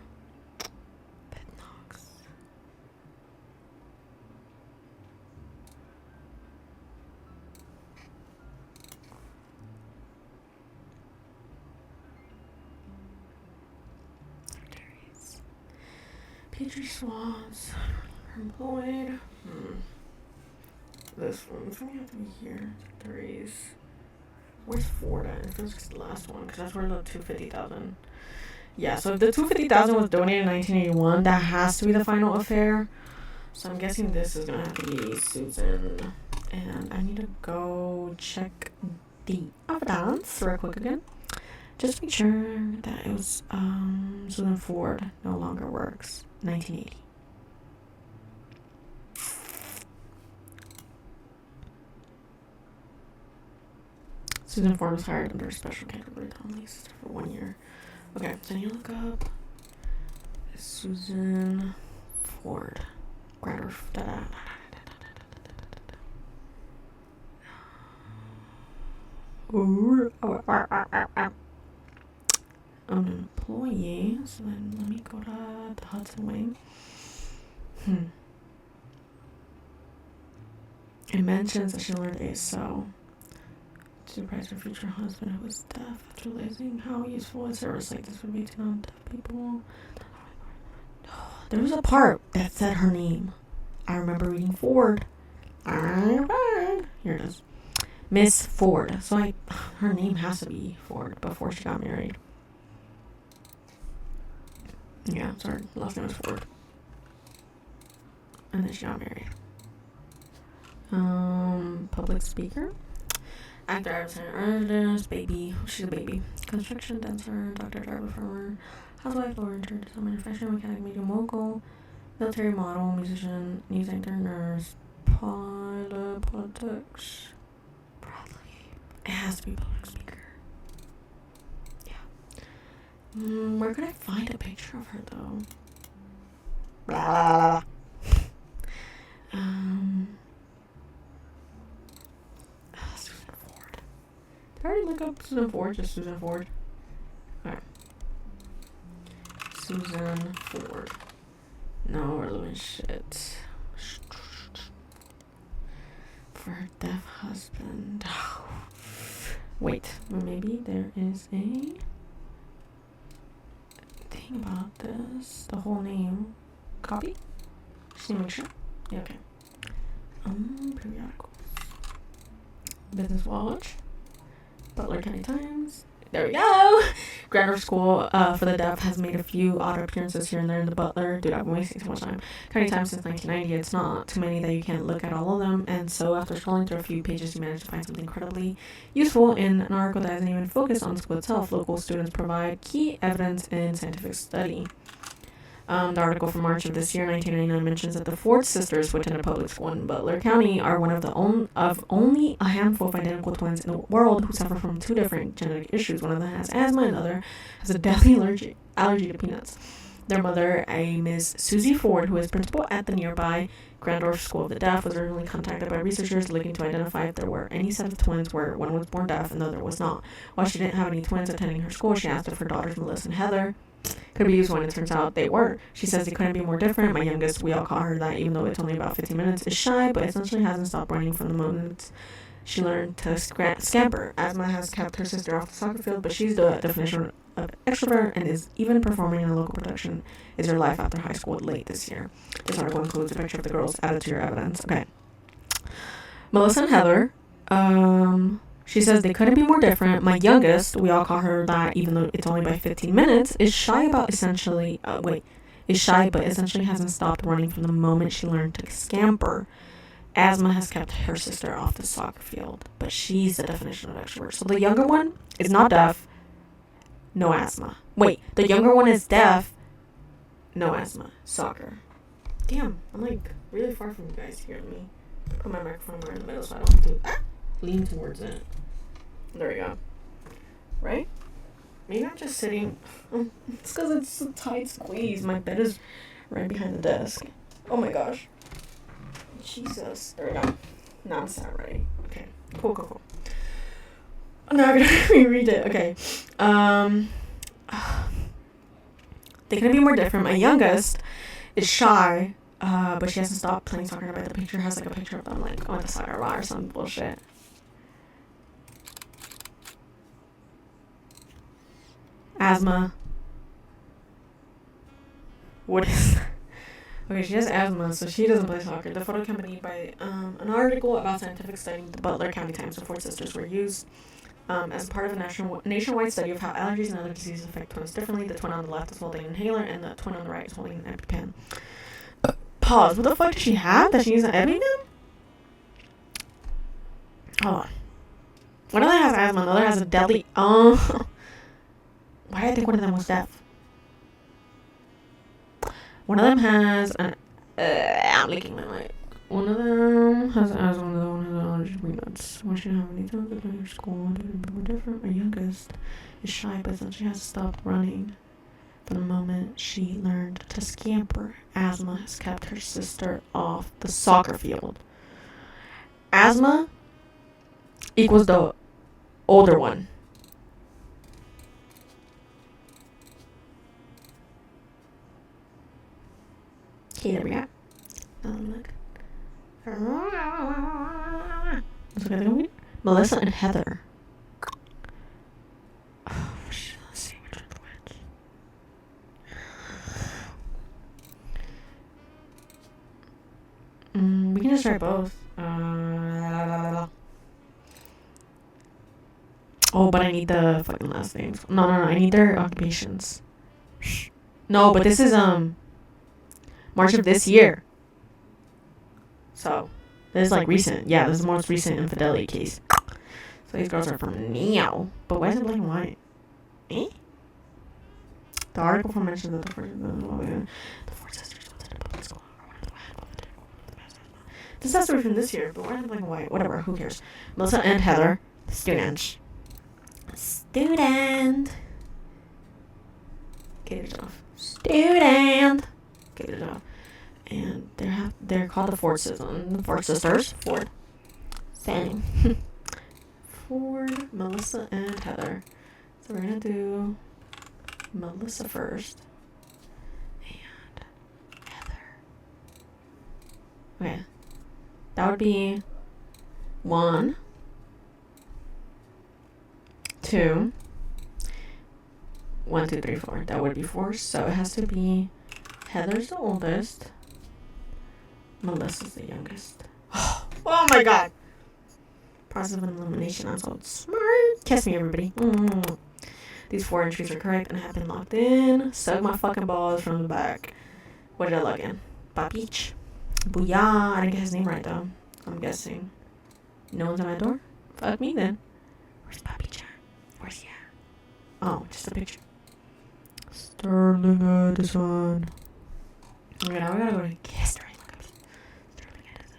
S1: Petrie Swans employed. This one's gonna have to be here. Secretaries. Where's Ford at? It feels like it's the last one because that's where the $250,000. Yeah, so if the $250,000 was donated in 1981, that has to be the final affair. So I'm guessing this is gonna have to be Susan. And I need to go check the evidence real quick again. Just to make sure that it was Susan Ford no longer works. 1980. Susan Ford was hired under a special category on lease for 1 year. Okay, so I need to look up Susan Ford. Grader. I'm an employee, so then let me go to the Hudson Wing. It mentions that she learned ASO. Surprise her future husband who was deaf after realizing how useful a service like this would be to non-deaf people. There was a part that said her name. I remember reading Ford. Here it is. Miss Ford. So her name has to be Ford before she got married. Yeah, sorry. Last name was Ford. And then she got married. Public speaker. Actor, artist, baby. She's a baby. Construction dancer, doctor, driver, farmer, housewife, lawyer, design, manufacturing, mechanic, medium, local, military, model, musician, news anchor, nurse, pilot, politics. Bradley. It has to be public speaker. Yeah. Where could I find a picture of her though? Blah. Susan Ford. Did I already look up Susan Ford? Just Susan Ford. Okay. Susan Ford. No, we're doing shit. For her deaf husband. Wait, maybe there is a thing about this. The whole name. Copy? Just need to make sure. Yeah, okay. Periodicals. Business Watch. Butler County Times. There we go! Grammar School for the Deaf has made a few odd appearances here and there in the Butler. Dude, I've been wasting so much time. County Times since 1990. It's not too many that you can't look at all of them. And so after scrolling through a few pages, you manage to find something incredibly useful in an article that doesn't even focus on school itself. Local students provide key evidence in scientific study. The article from March of this year, 1999, mentions that the Ford sisters who attended public school in Butler County are one of only a handful of identical twins in the world who suffer from two different genetic issues. One of them has asthma, and the other has a deadly allergy to peanuts. Their mother, a Ms. Susie Ford, who is principal at the nearby Grandorf School of the Deaf, was originally contacted by researchers looking to identify if there were any set of twins where one was born deaf and the other was not. While she didn't have any twins attending her school, she asked if her daughters Melissa and Heather could be used when it turns out they were. She says they couldn't be more different. My youngest, we all call her that even though it's only about 15 minutes, is shy but essentially hasn't stopped running from the moment she learned to scamper. Asthma has kept her sister off the soccer field, but she's the definition of extrovert and is even performing in a local production is her life after high school late this year. This article includes a picture of the girls added to your evidence. Okay. Melissa and Heather, she says they couldn't be more different. My youngest, we all call her that even though it's only by 15 minutes, is shy but essentially hasn't stopped running from the moment she learned to scamper. Asthma has kept her sister off the soccer field, but she's the definition of extrovert. So the younger one is not deaf, no asthma. Wait, the younger one is deaf, no asthma, soccer. Damn, I'm like really far from you guys hearing me. Put my microphone more in the middle so I don't have to lean towards it. There we go. Right? Maybe I'm just sitting. It's because it's a tight squeeze. My bed is right behind the desk. Oh my gosh. Jesus. There we go. Now I'm sat right. Okay. Cool. Now I'm gonna reread it. Okay. They couldn't be more different. My youngest is shy, but she hasn't stopped playing soccer. But the picture has like a picture of them like going to soccer bar or some bullshit. Asthma. What is that? Okay, she has asthma, so she doesn't play soccer. The photo accompanied by an article about scientific study in the Butler County Times. The Ford sisters were used as part of a nationwide study of how allergies and other diseases affect twins differently. The twin on the left is holding an inhaler, and the twin on the right is holding an EpiPen. Pause. What the fuck does she have that she needs an EpiPen? Hold on. One of them has asthma, the other has a deadly. Why did I think one of them was deaf? One of them has an. I'm licking my mic. One of them has asthma, the other one has allergies to peanuts. Why should I have any time to go to school? We're different. My youngest is shy, but then she has to stop running. From the moment she learned to scamper, asthma has kept her sister off the soccer field. Asthma equals the older one. Okay, there we go. Look. Melissa and Heather. Oh, shit, let's see which one's which. We can just try both. Oh, but I need the fucking last names. No, I need their occupations. No, but this is March of this year. So, this is like recent. Yeah, this is the most recent infidelity case. So these girls are from now. But why is it black and white? Eh? The article mentioned that the four sisters attended public school. This has to be from this year, but why in black and white? Whatever, who cares? Melissa and Heather, students. Student. Get it off. Student. Get it off. And they're called the Ford sisters. Ford. Same. Ford, Melissa, and Heather. So we're gonna do Melissa first. And Heather. Okay. That would be 1, 2, 1, 2, 3, 4. That would be 4. So it has to be Heather's the oldest. Melissa's the youngest. Oh my god. Process of elimination. I'm so smart. Kiss me, everybody. These 4 entries are correct and have been locked in. Suck my fucking balls from the back. What did I log in? Papich. Booyah. I didn't get his name right though. I'm guessing. No one's at my door? Fuck me then. Where's Papich? Where's he at? Oh, just a picture. Sterling Edison. Okay, now we gotta go to history. Sterling Edison.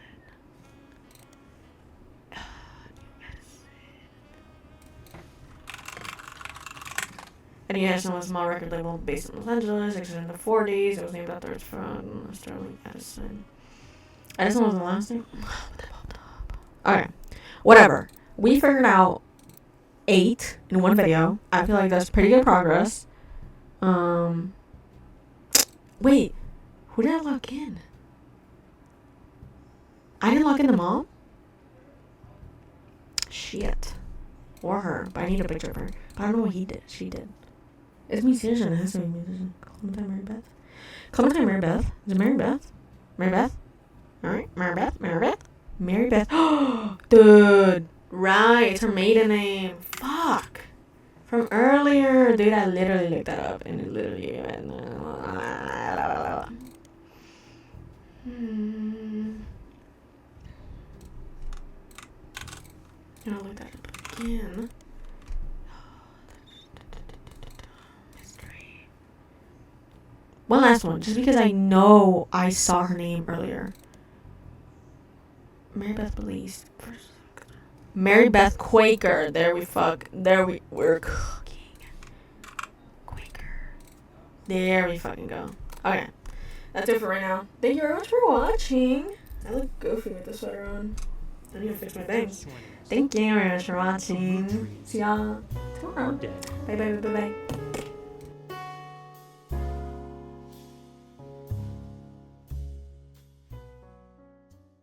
S1: Eddie Edison was a small record label based in Los Angeles, existed in the 40s. It was named after its friend, Sterling Edison. Edison was the last name? Okay. Whatever. We figured out 8 in one video. I feel like that's pretty good progress. Wait. Who did I lock in? I didn't lock in the mom? Shit. Or her. But I need a picture of her. But I don't know what he did. She did. It's a musician. It has to be a musician. Clementine Mary Beth. Clementine Mary Beth. Is it Mary Beth? Mary Beth? Alright. Mary Beth. Mary Beth. Mary Beth. Dude. Right. It's her maiden name. Fuck. From earlier. Dude, I literally looked that up. And it literally... I'll look that up again. Mystery. One last one, just because I know I saw her name earlier. Mary Beth Belize. Mary Beth Quaker. We're cooking. Quaker. There we fucking go. Okay. That's it for right now. Thank you very much for watching. I look goofy with the sweater on. I need to fix my bangs. Thank you very much for watching. See y'all tomorrow. Bye bye bye bye bye.